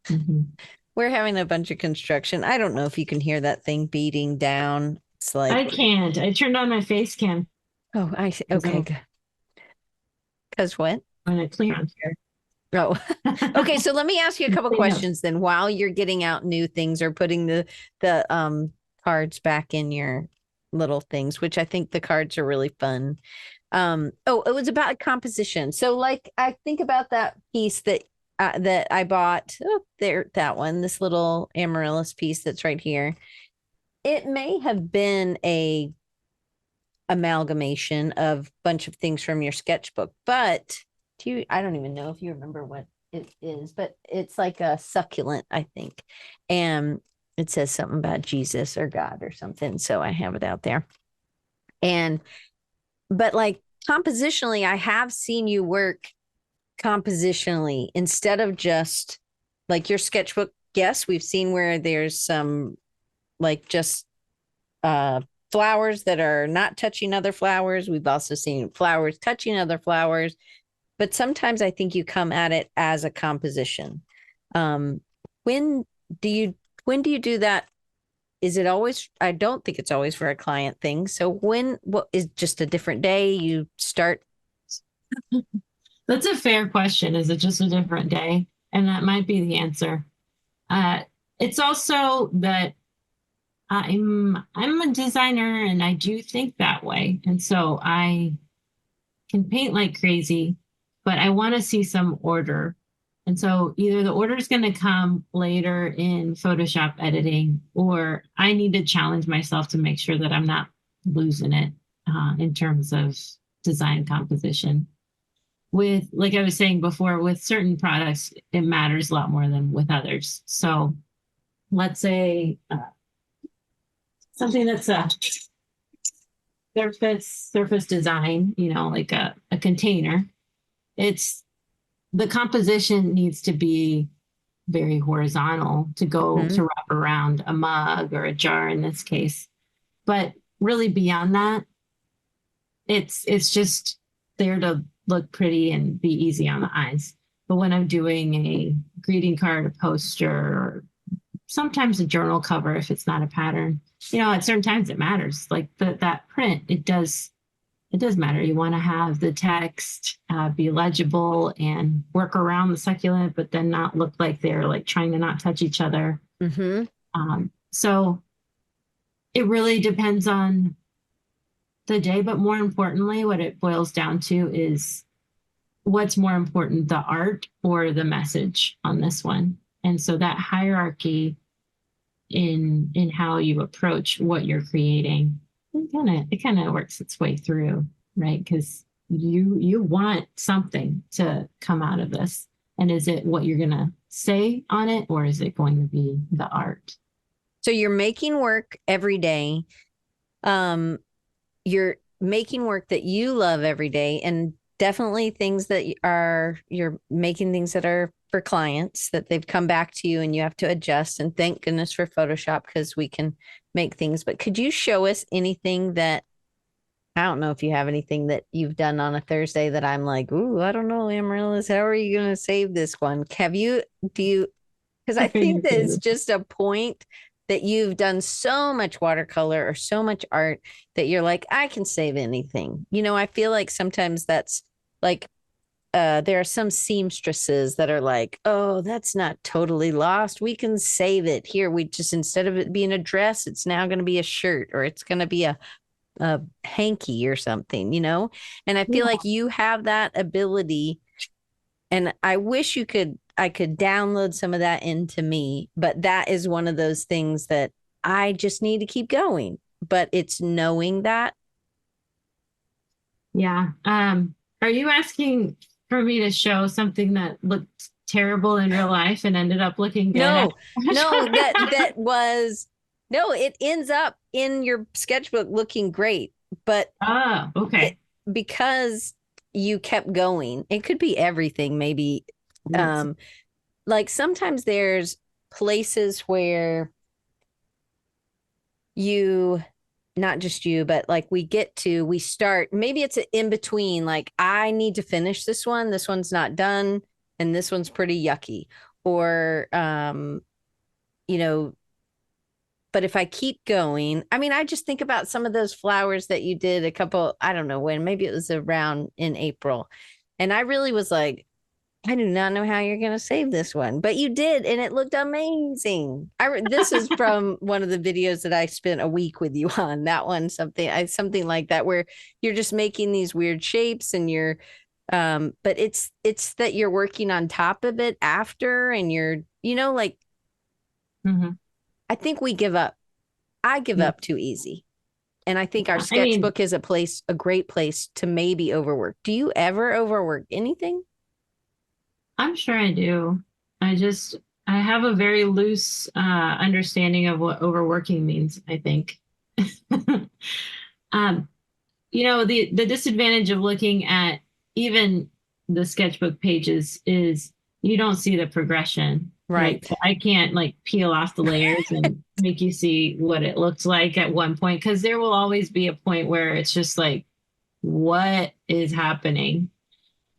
Mhm. We're having a bunch of construction. I don't know if you can hear that thing beating down. It's like I can't. I turned on my face cam oh, I see. because Okay, I'm good. Because what? going to clean on here. Oh, okay. So let me ask you a couple Clean up. questions then while you're getting out new things or putting the cards back in your little things, which I think the cards are really fun. Oh, it was about composition. So like I think about that piece that I bought. Oh, there, that one, this little Amaryllis piece that's right here. It may have been a amalgamation of a bunch of things from your sketchbook, but do you, I don't even know if you remember what it is, but it's like a succulent, I think. And it says something about Jesus or God or something. So I have it out there. And, but like compositionally, I have seen you work compositionally instead of just like your sketchbook. Yes, we've seen where there's some like just uh flowers that are not touching other flowers. We've also seen flowers touching other flowers, but sometimes I think you come at it as a composition. Um, when do you when do you do that? Is it always? I don't think it's always for a client thing. So what is just a different day? You start. That's a fair question. Is it just a different day? And that might be the answer. Uh, it's also that I'm a designer and I do think that way. And so I can paint like crazy, but I want to see some order. And so either the order is going to come later in Photoshop editing, or I need to challenge myself to make sure that I'm not losing it in terms of design composition. With, like I was saying before, with certain products, it matters a lot more than with others. So let's say something that's a surface design, like a container. It's the composition needs to be very horizontal to go Mhm. to wrap around a mug or a jar in this case. But really beyond that, it's just there to look pretty and be easy on the eyes. But when I'm doing a greeting card, a poster, or sometimes a journal cover, if it's not a pattern, at certain times it matters. Like that print, it does matter. You want to have the text be legible and work around the succulent, but then not look like they're like trying to not touch each other. Mhm. So it really depends on the day, but more importantly, what it boils down to is what's more important, the art or the message on this one. And so that hierarchy in how you approach what you're creating. It kind of works its way through, right? Because you want something to come out of this. And is it what you're gonna say on it, or is it going to be the art? So you're making work every day. You're making work that you love every day, and definitely things that you're making things that are for clients that they've come back to you and you have to adjust. And thank goodness for Photoshop because we can make things. But could you show us anything that I don't know if you have anything that you've done on a Thursday that I'm like, ooh, I don't know, Amarilys, how are you going to save this one? Do you, because I think that it's just a point that you've done so much watercolor or so much art that you're like, I can save anything. I feel like sometimes that's like, there are some seamstresses that are like, oh, that's not totally lost. We can save it here. We just, instead of it being a dress, it's now going to be a shirt or it's going to be a hanky or something. And I feel like you have that ability. And I wish I could download some of that into me, but that is one of those things that I just need to keep going. But it's knowing that. Yeah. Are you asking for me to show something that looked terrible in real life and ended up looking good? No, no, that was no, it ends up in your sketchbook looking great, but Oh, it, okay. because you kept going, it could be everything, maybe. Yes. Um, like sometimes there's places where you not just you, but like we start, maybe it's an in between, like I need to finish this one's not done, and this one's pretty yucky. Or you know, but if I keep going, I mean, I just think about some of those flowers that you did I don't know when, maybe it was around in April. And I really was like, I do not know how you're going to save this one, but you did, and it looked amazing. This is from one of the videos that I spent a week with you on. That one, something like that, where you're just making these weird shapes, and but it's that you're working on top of it after, and like Hmm. I think we give up. I give Yeah. up too easy, and I think our I mean, sketchbook is a great place to maybe overwork. Do you ever overwork anything? I'm sure I do. I just, I have a very loose understanding of what overworking means, I think. Um, the disadvantage of looking at even the sketchbook pages is you don't see the progression. Like Right. I can't like peel off the layers and make you see what it looked like at one point, because there will always be a point where it's just like, what is happening?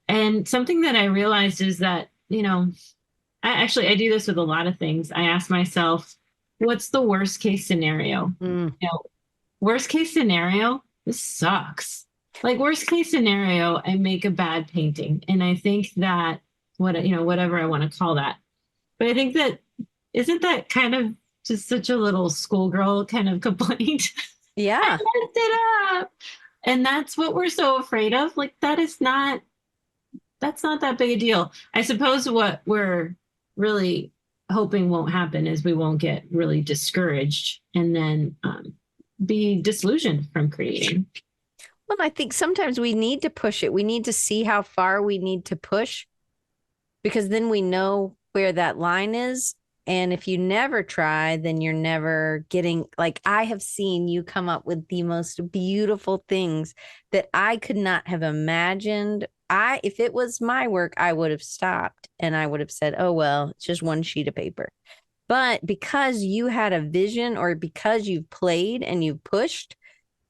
And something that I realized is that, I do this with a lot of things. I ask myself, what's the worst case scenario? Mm. Worst case scenario, this sucks. Like worst case scenario, I make a bad painting. And I think that whatever I want to call that. But I think that isn't that kind of just such a little schoolgirl kind of complaint? I Yeah. messed it up. And that's what we're so afraid of. Like that's not that big a deal. I suppose what we're really hoping won't happen is we won't get really discouraged and then be disillusioned from creating. Well, I think sometimes we need to push it. We need to see how far we need to push because then we know where that line is. And if you never try, then you're never getting, like, I have seen you come up with the most beautiful things that I could not have imagined. If it was my work, I would have stopped and I would have said, oh, well, it's just one sheet of paper. But because you had a vision or because you've played and you've pushed,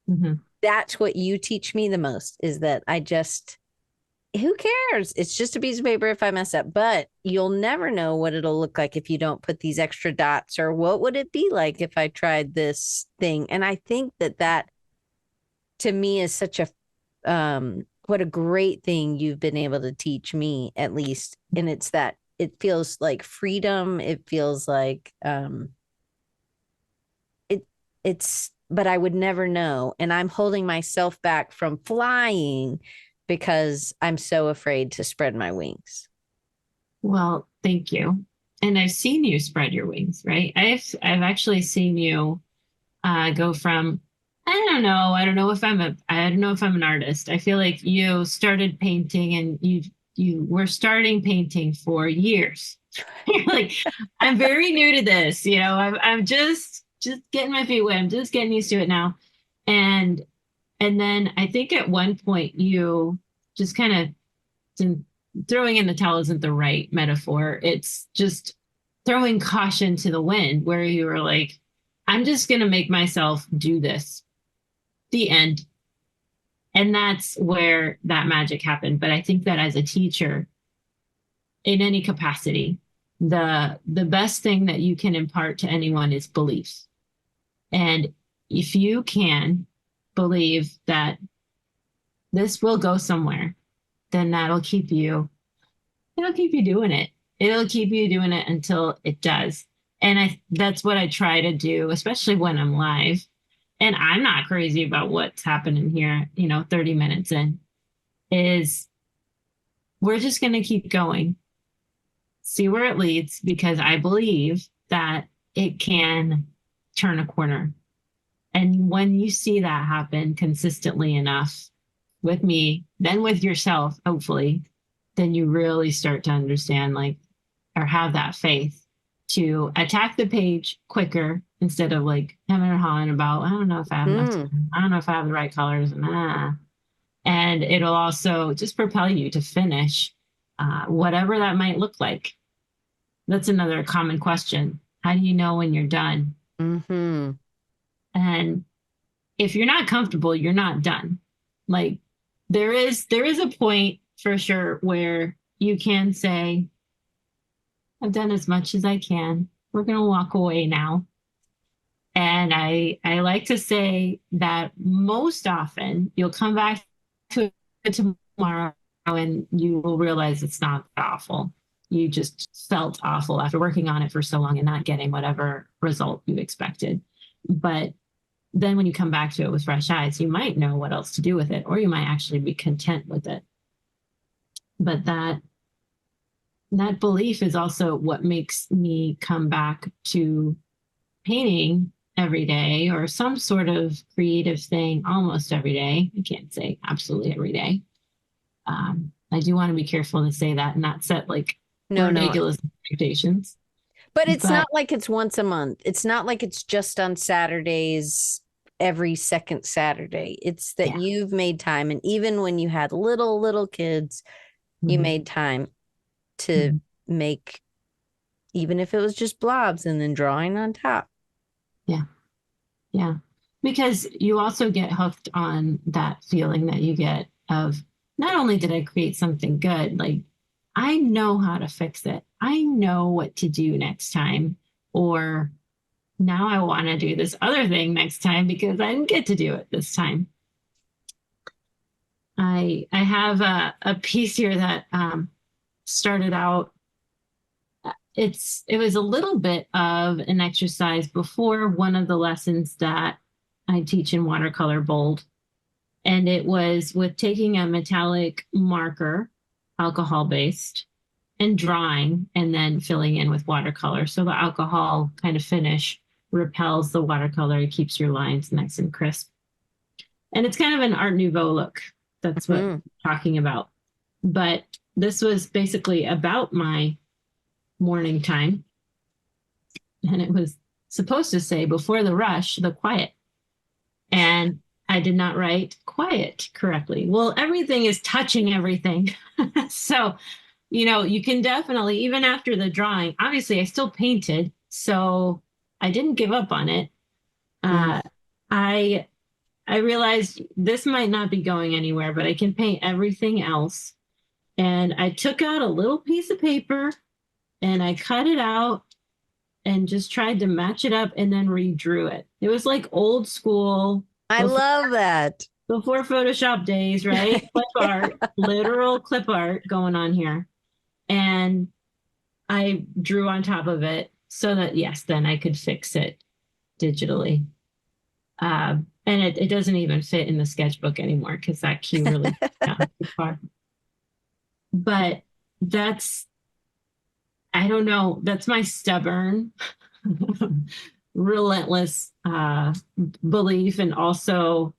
Mm-hmm. that's what you teach me the most is that who cares? It's just a piece of paper if I mess up, but you'll never know what it'll look like if you don't put these extra dots, or what would it be like if I tried this thing? And I think that to me is such what a great thing you've been able to teach me, at least. And it's that it feels like freedom. It feels like, it, but I would never know. And I'm holding myself back from flying because I'm so afraid to spread my wings. Well, thank you. and I've seen you spread your wings, right? I've actually seen you go from I don't know if I don't know if I'm an artist. I feel like you started painting and you were starting painting for years. You're like, I'm very new to this, I'm just getting my feet wet. I'm just getting used to it now. And and then I think at one point you just kind of throwing in the towel isn't the right metaphor. It's just throwing caution to the wind where you were like, I'm just going to make myself do this. The end. And that's where that magic happened. But I think that as a teacher, in any capacity, the best thing that you can impart to anyone is belief. And if you can believe that this will go somewhere, then it'll keep you doing it. It'll keep you doing it until it does. And that's what I try to do, especially when I'm live. And I'm not crazy about what's happening here, 30 minutes in, is we're just going to keep going, see where it leads, because I believe that it can turn a corner. And when you see that happen consistently enough with me, then with yourself, hopefully, then you really start to understand, like, or have that faith to attack the page quicker instead of like hemming and hawing about, I don't know if I have enough time. I don't know if I have the right colors. And it'll also just propel you to finish whatever that might look like. That's another common question. How do you know when you're done? Mm-hmm. And if you're not comfortable, you're not done. Like there is a point for sure where you can say, I've done as much as I can. We're going to walk away now. And I like to say that most often you'll come back to it tomorrow and you will realize it's not awful. You just felt awful after working on it for so long and not getting whatever result you expected. But then when you come back to it with fresh eyes, you might know what else to do with it, or you might actually be content with it. But that belief is also what makes me come back to painting every day or some sort of creative thing almost every day. I can't say absolutely every day. I do want to be careful to say that and not set like No. ridiculous expectations. But it's But not like it's once a month. It's not like it's just on Saturdays, every second Saturday. It's that yeah. you've made time. And even when you had little kids, you Mhm. made time to Mhm. make, even if it was just blobs and then drawing on top. Yeah. Yeah. Because you also get hooked on that feeling that you get of not only did I create something good, like I know how to fix it. I know what to do next time. Or now I want to do this other thing next time because I didn't get to do it this time. I have a piece here that started out. It was a little bit of an exercise before one of the lessons that I teach in watercolor bold. And it was with taking a metallic marker, alcohol based, and drawing and then filling in with watercolor. So the alcohol kind of finish repels the watercolor. It keeps your lines nice and crisp. And it's kind of an Art Nouveau look. That's what I'm talking about. But this was basically about my morning time. And it was supposed to say before the rush, the quiet. And I did not write quiet correctly. Well, everything is touching everything. So, you can definitely, even after the drawing, obviously I still painted. So I didn't give up on it. I I realized this might not be going anywhere, but I can paint everything else. And I took out a little piece of paper and I cut it out and just tried to match it up and then redrew it. It was like old school. I love that. Before Photoshop days, right? Clip art, literal clip art going on here. And I drew on top of it so that, yes, then I could fix it digitally. And it doesn't even fit in the sketchbook anymore because that cue really got too far. But that's I don't know. That's my stubborn, relentless belief. And also,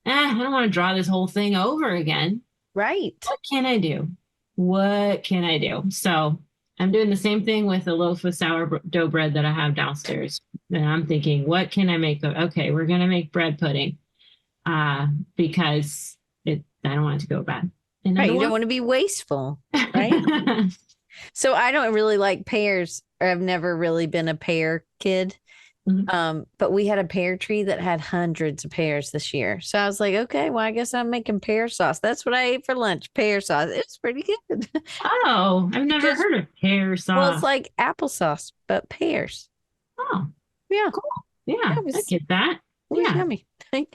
I don't want to draw this whole thing over again. Right. What can I do? What can I do? So I'm doing the same thing with a loaf of sourdough bread that I have downstairs. And I'm thinking, what can I make of? Okay, we're gonna make bread pudding, because I don't want it to go bad, and I Right. don't You don't want. want to be wasteful, right? So I don't really like pears, or I've never really been a pear kid. Mhm. But we had a pear tree that had hundreds of pears this year. So I was like, okay, well, I guess I'm making pear sauce. That's what I ate for lunch, pear sauce. It's pretty good. Oh, I've never Just, heard of pear well, it's sauce. like applesauce, but pears. Oh, Yeah, cool. yeah, Yeah, I get that. it was Yeah, yummy. that's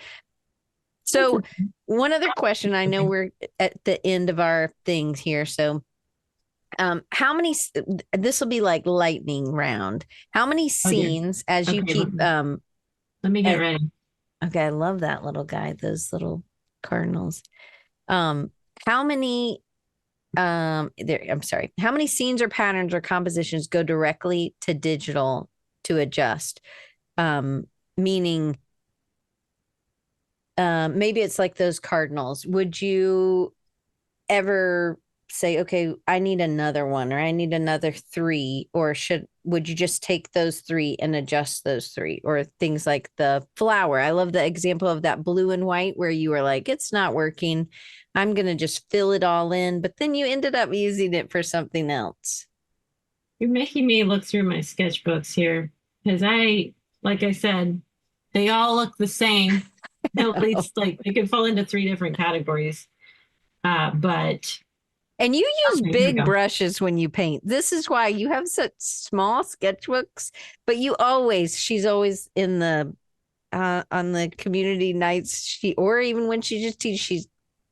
So one other question, I know okay. we're at the end of our things here. So how many, this will be like lightning round. How many Oh dear. scenes as you Okay, keep, let me get at, ready. okay, I love that little guy, those little cardinals. Um, how many there, I'm sorry, how many scenes or patterns or compositions go directly to digital to adjust? Meaning maybe it's like those cardinals. Would you ever say, okay, I need another one or I need another three, or would you just take those three and adjust those three, or things like the flower? I love the example of that blue and white where you were like, it's not working. I'm going to just fill it all in. But then you ended up using it for something else. You're making me look through my sketchbooks here because like I said, they all look the same. At least like they could fall into three different categories. But And you use okay, here we big go. brushes when you paint. This is why you have such small sketchbooks, but she's always in the on the community nights, or even when she just teaches, she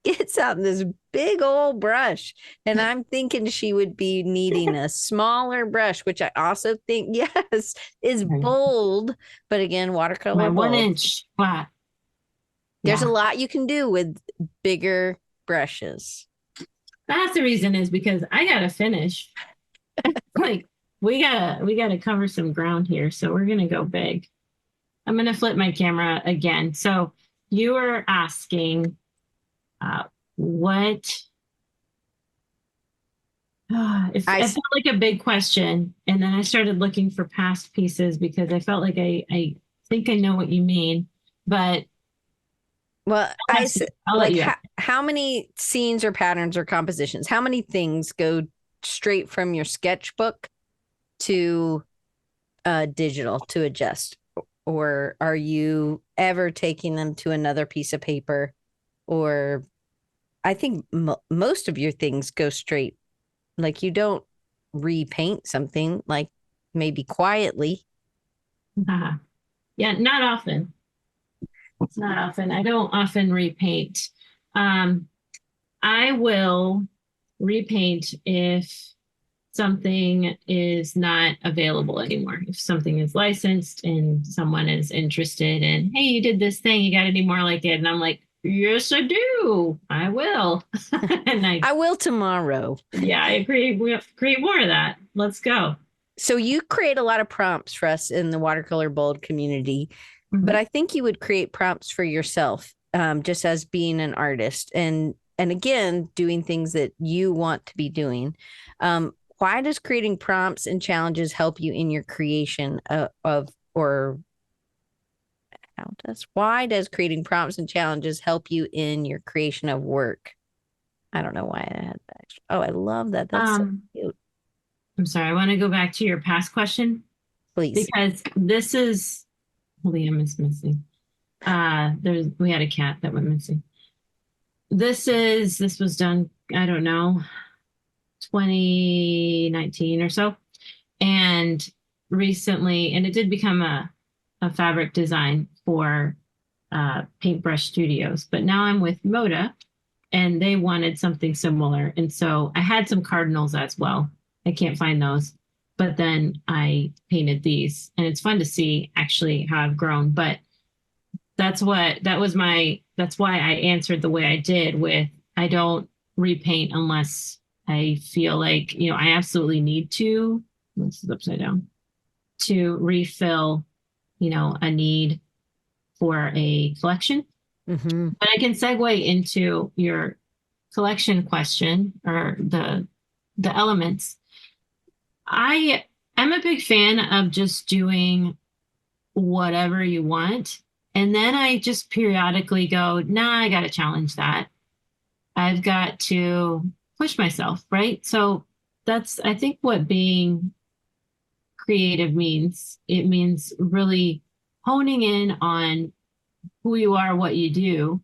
gets out in this big old brush. And I'm thinking she would be needing a smaller brush, which I also think, yes, is Okay. bold. But again, My watercolor one bold. inch flat. There's a Yeah. lot you can do with bigger brushes. That's the reason is because I gotta finish. Like we gotta cover some ground here. So we're gonna go big. I'm gonna flip my camera again. So you were asking what it I felt like a big question. And then I started looking for past pieces because I felt like I think I know what you mean, but Well, I'll let like you ask. how many scenes or patterns or compositions, how many things go straight from your sketchbook to digital to adjust? Or are you ever taking them to another piece of paper? Or I think most of your things go straight, like you don't repaint something, like maybe quietly. Yeah, not often. It's not often. I don't often repaint. Um, I will repaint if something is not available anymore. If something is licensed and someone is interested in, hey, you did this thing, you got any more like it? And I'm like, yes, I do. I will. And I will tomorrow. yeah, I agree. We have to create more of that. Let's go. So you create a lot of prompts for us in the watercolor bold community, but Mhm. I think you would create prompts for yourself, just as being an artist, and again doing things that you want to be doing. Why does creating prompts and challenges help you in your creation of or how does why does creating prompts and challenges help you in your creation of work? I don't know why I had that. Oh, I love that. That's so Um, cute. I'm sorry. I want to go back to your past question Please. because this is Liam is missing. We had a cat that went missing. This was done, I don't know, 2019 or so. And recently, and it did become a fabric design for paintbrush studios. But now I'm with Moda and they wanted something similar. And so I had some cardinals as well. I can't find those. But then I painted these. And it's fun to see actually how I've grown. But that's why I answered the way I did with I don't repaint unless I feel like, I absolutely need to, this is upside down, to refill, a need for a collection. Mm-hmm. But I can segue into your collection question or the elements. I am a big fan of just doing whatever you want. And then I just periodically go, nah, I got to challenge that. I've got to push myself, right? So that's, I think, what being creative means. It means really honing in on who you are, what you do,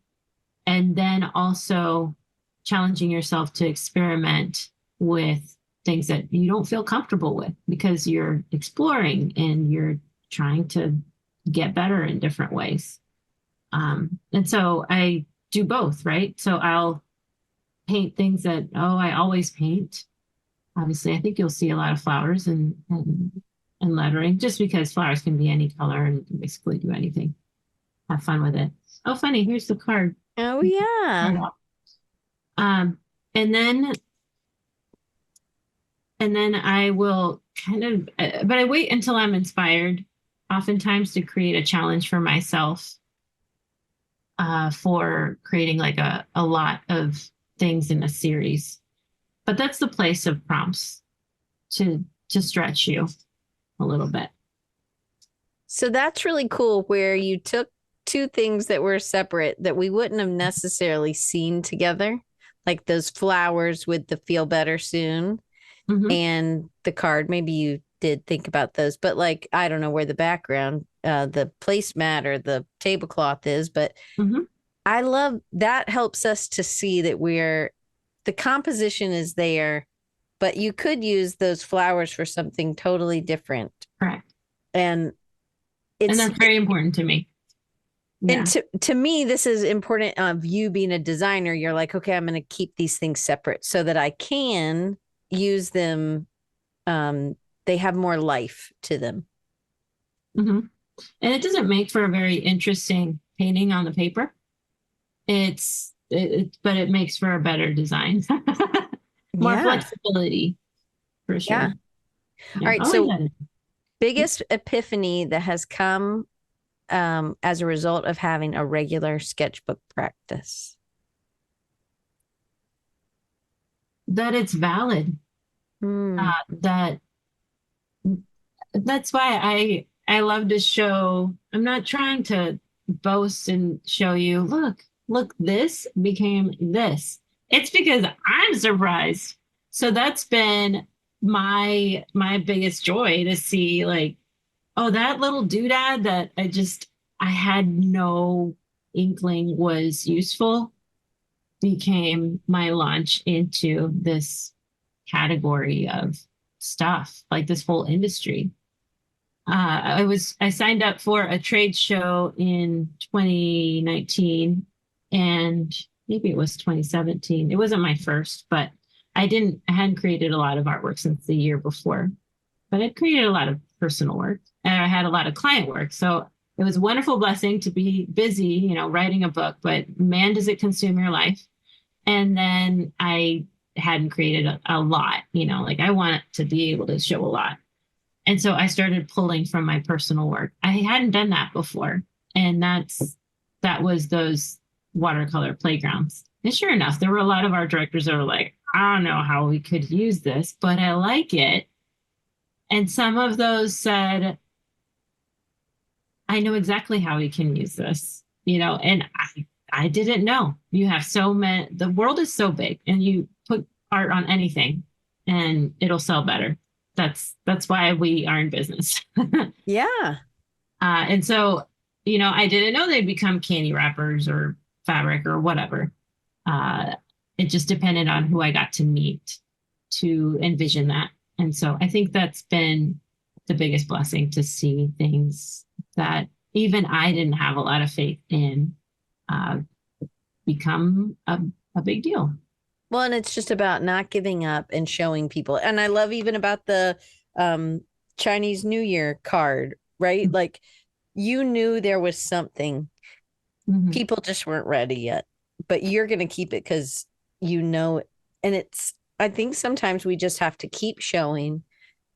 and then also challenging yourself to experiment with things that you don't feel comfortable with because you're exploring and you're trying to get better in different ways. And so I do both, right? So I'll paint things that, oh, I always paint. Obviously, I think you'll see a lot of flowers and lettering just because flowers can be any color and you can basically do anything. Have fun with it. Oh, funny. Here's the card. Oh, yeah. Um, and then I will kind of, but I wait until I'm inspired, oftentimes to create a challenge for myself, for creating like a lot of things in a series. But that's the place of prompts to stretch you a little bit. So that's really cool where you took two things that were separate that we wouldn't have necessarily seen together, like those flowers with the feel better soon Mm-hmm. and the card. Maybe you did think about those, but like, I don't know where the background, the placemat or the tablecloth is, but Mm-hmm. I love that helps us to see that the composition is there, but you could use those flowers for something totally different. Correct. And And it's that's very important to me. and Yeah. to me, this is important of you being a designer. You're like, okay, I'm going to keep these things separate so that I can use them. Um, they have more life to them. Mm-hmm. And it doesn't make for a very interesting painting on the paper. But it makes for a better design. More Yeah. flexibility for Yeah. sure. All Yeah. right. Oh, I So got it. biggest epiphany that has come as a result of having a regular sketchbook practice. That it's valid. Hmm. That that's why I love to show. I'm not trying to boast and show you, look, this became this. It's because I'm surprised. So that's been my biggest joy to see like, oh, that little doodad that I had no inkling was useful became my launch into this category of stuff, like this whole industry. I signed up for a trade show in 2019 and maybe it was 2017. It wasn't my first, but I hadn't created a lot of artwork since the year before, but I'd created a lot of personal work and I had a lot of client work. So it was a wonderful blessing to be busy, writing a book, but man, does it consume your life. And then I hadn't created a lot, like I want to be able to show a lot. And so I started pulling from my personal work. I hadn't done that before. And that was those watercolor playgrounds. And sure enough, there were a lot of art directors that were like, I don't know how we could use this, but I like it. And some of those said, I know exactly how we can use this, and I didn't know. You have so many, the world is so big and you put art on anything and it'll sell better. That's why we are in business. Yeah. And so, I didn't know they'd become candy wrappers or fabric or whatever. Uh, it just depended on who I got to meet to envision that. And so I think that's been the biggest blessing to see things that even I didn't have a lot of faith in uh, become a big deal. Well, and it's just about not giving up and showing people. And I love even about the um, Chinese New Year card, right? Like you knew there was something. Mhm. People just weren't ready yet, but you're going to keep it because you know it. And it's I think sometimes we just have to keep showing,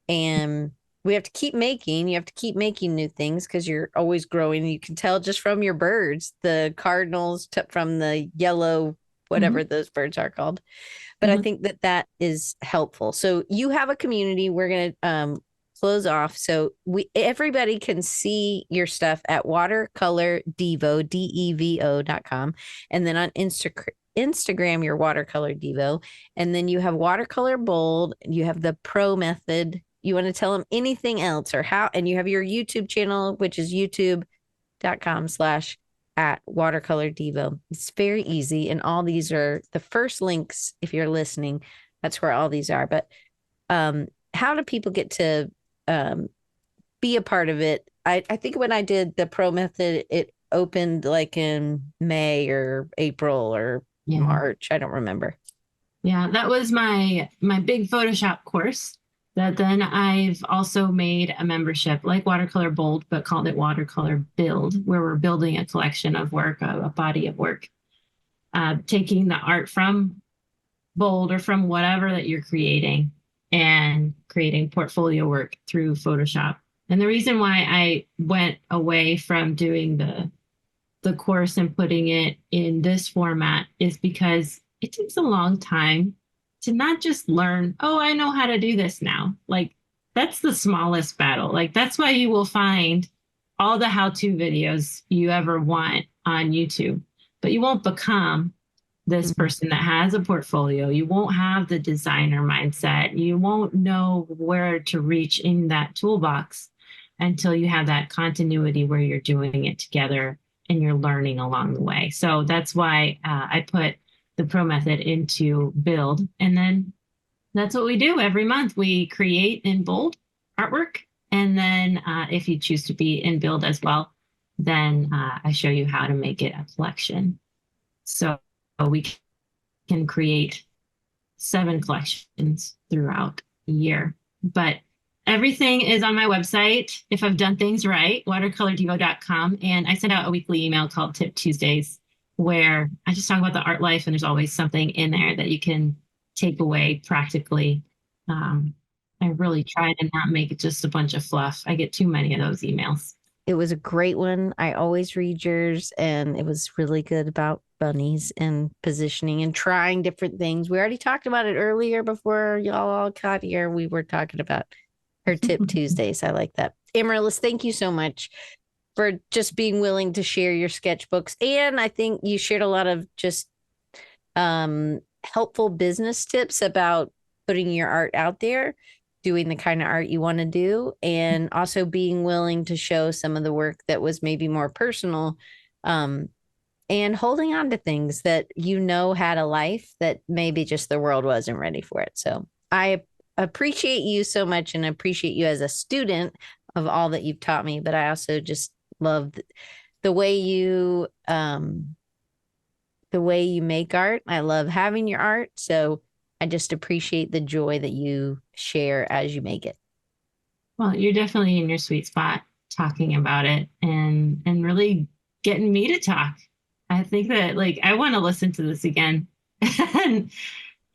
and we have to keep making. You have to keep making new things because you're always growing. You can tell just from your birds, the cardinals from the yellow, Mhm. whatever those birds are called. But I Mhm. think that that is helpful. So you have a community. We're going to close off. So everybody can see your stuff at watercolordevo, DEVO.com. And then on Instagram, your watercolor Devo. And then you have watercolor bold. You have the pro method. You want to tell them anything else or how, and you have your YouTube channel, which is youtube.com/ at watercolor devo. It's very easy, and all these are the first links. If you're listening, that's where all these are. But how do people get to um, be a part of it? I think when I did the pro method, it opened like in May or April or Yeah. March. I don't remember. Yeah, that was my big Photoshop course. That then I've also made a membership like Watercolor Bold, but called it Watercolor Build, where we're building a collection of work, a body of work, taking the art from Bold or from whatever that you're creating and creating portfolio work through Photoshop. And the reason why I went away from doing the course and putting it in this format is because it takes a long time to not just learn, oh, I know how to do this now. Like, that's the smallest battle. Like, that's why you will find all the how-to videos you ever want on YouTube, but you won't become this Mhm. person that has a portfolio. You won't have the designer mindset. You won't know where to reach in that toolbox until you have that continuity where you're doing it together and you're learning along the way. So that's why I put the pro method into build. And then that's what we do every month. We create in bold artwork. And then if you choose to be in build as well, then I show you how to make it a collection. So we can create 7 collections throughout the year. But everything is on my website if I've done things right, watercolordevo.com. And I send out a weekly email called Tip Tuesdays where I just talk about the art life, and there's always something in there that you can take away practically. Um, I really try to not make it just a bunch of fluff. I get too many of those emails. It was a great one. I always read yours, and it was really good about bunnies and positioning and trying different things. We already talked about it earlier before y'all all got here. We were talking about her Tip Tuesdays. I like that. Amarilys, thank you so much for just being willing to share your sketchbooks. And I think you shared a lot of just helpful business tips about putting your art out there, doing the kind of art you want to do, and also being willing to show some of the work that was maybe more personal, um, and holding on to things that you know had a life that maybe just the world wasn't ready for it. So I appreciate you so much and appreciate you as a student of all that you've taught me, but I also just love the way you the way you make art. I love having your art. So I just appreciate the joy that you share as you make it. Well, you're definitely in your sweet spot talking about it and really getting me to talk. I think that like I want to listen to this again. And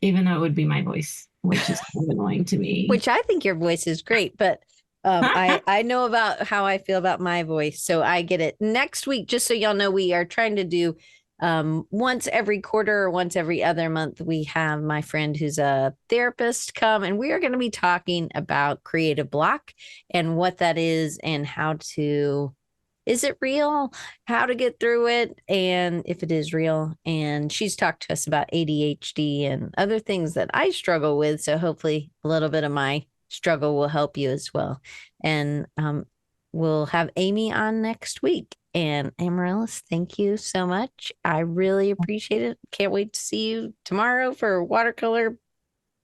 even though it would be my voice, which is kind of annoying to me. Which I think your voice is great, but I know about how I feel about my voice, so I get it. Next week, just so y'all know, we are trying to do once every quarter or once every other month. We have my friend who's a therapist come, and we are going to be talking about creative block and what that is and how to. Is it real? How to get through it, and if it is real. And she's talked to us about ADHD and other things that I struggle with. So hopefully, a little bit of my struggle will help you as well. And we'll have Amy on next week. And Amaryllis, thank you so much. I really appreciate it. Can't wait to see you tomorrow for watercolor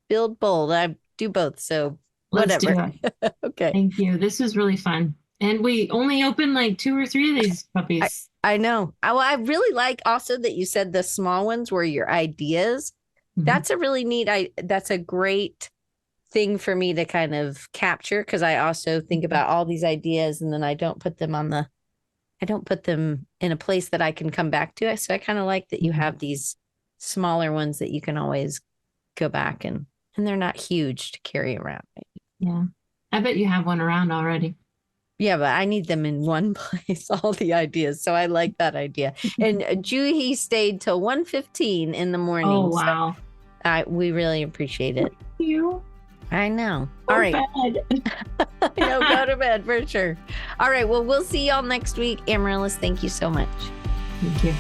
build bold. I do both, so Let's do whatever. it. Okay. Thank you. This was really fun. And we only opened like 2 or 3 of these I, puppies. I know. I really like also that you said the small ones were your ideas. Mhm. That's a really neat, that's a great thing for me to kind of capture because I also think about all these ideas and then I don't put them in a place that I can come back to. So I kind of like that you have these smaller ones that you can always go back and and they're not huge to carry around. Yeah. I bet you have one around already. Yeah, but I need them in one place, all the ideas. So I like that idea. And Juhi stayed till 1:15 in the morning. Oh, wow. So we really appreciate it. You I know. go All right. bed. Go to bed for sure. All right. Well, we'll see y'all next week. Amarilys, thank you so much. Thank you.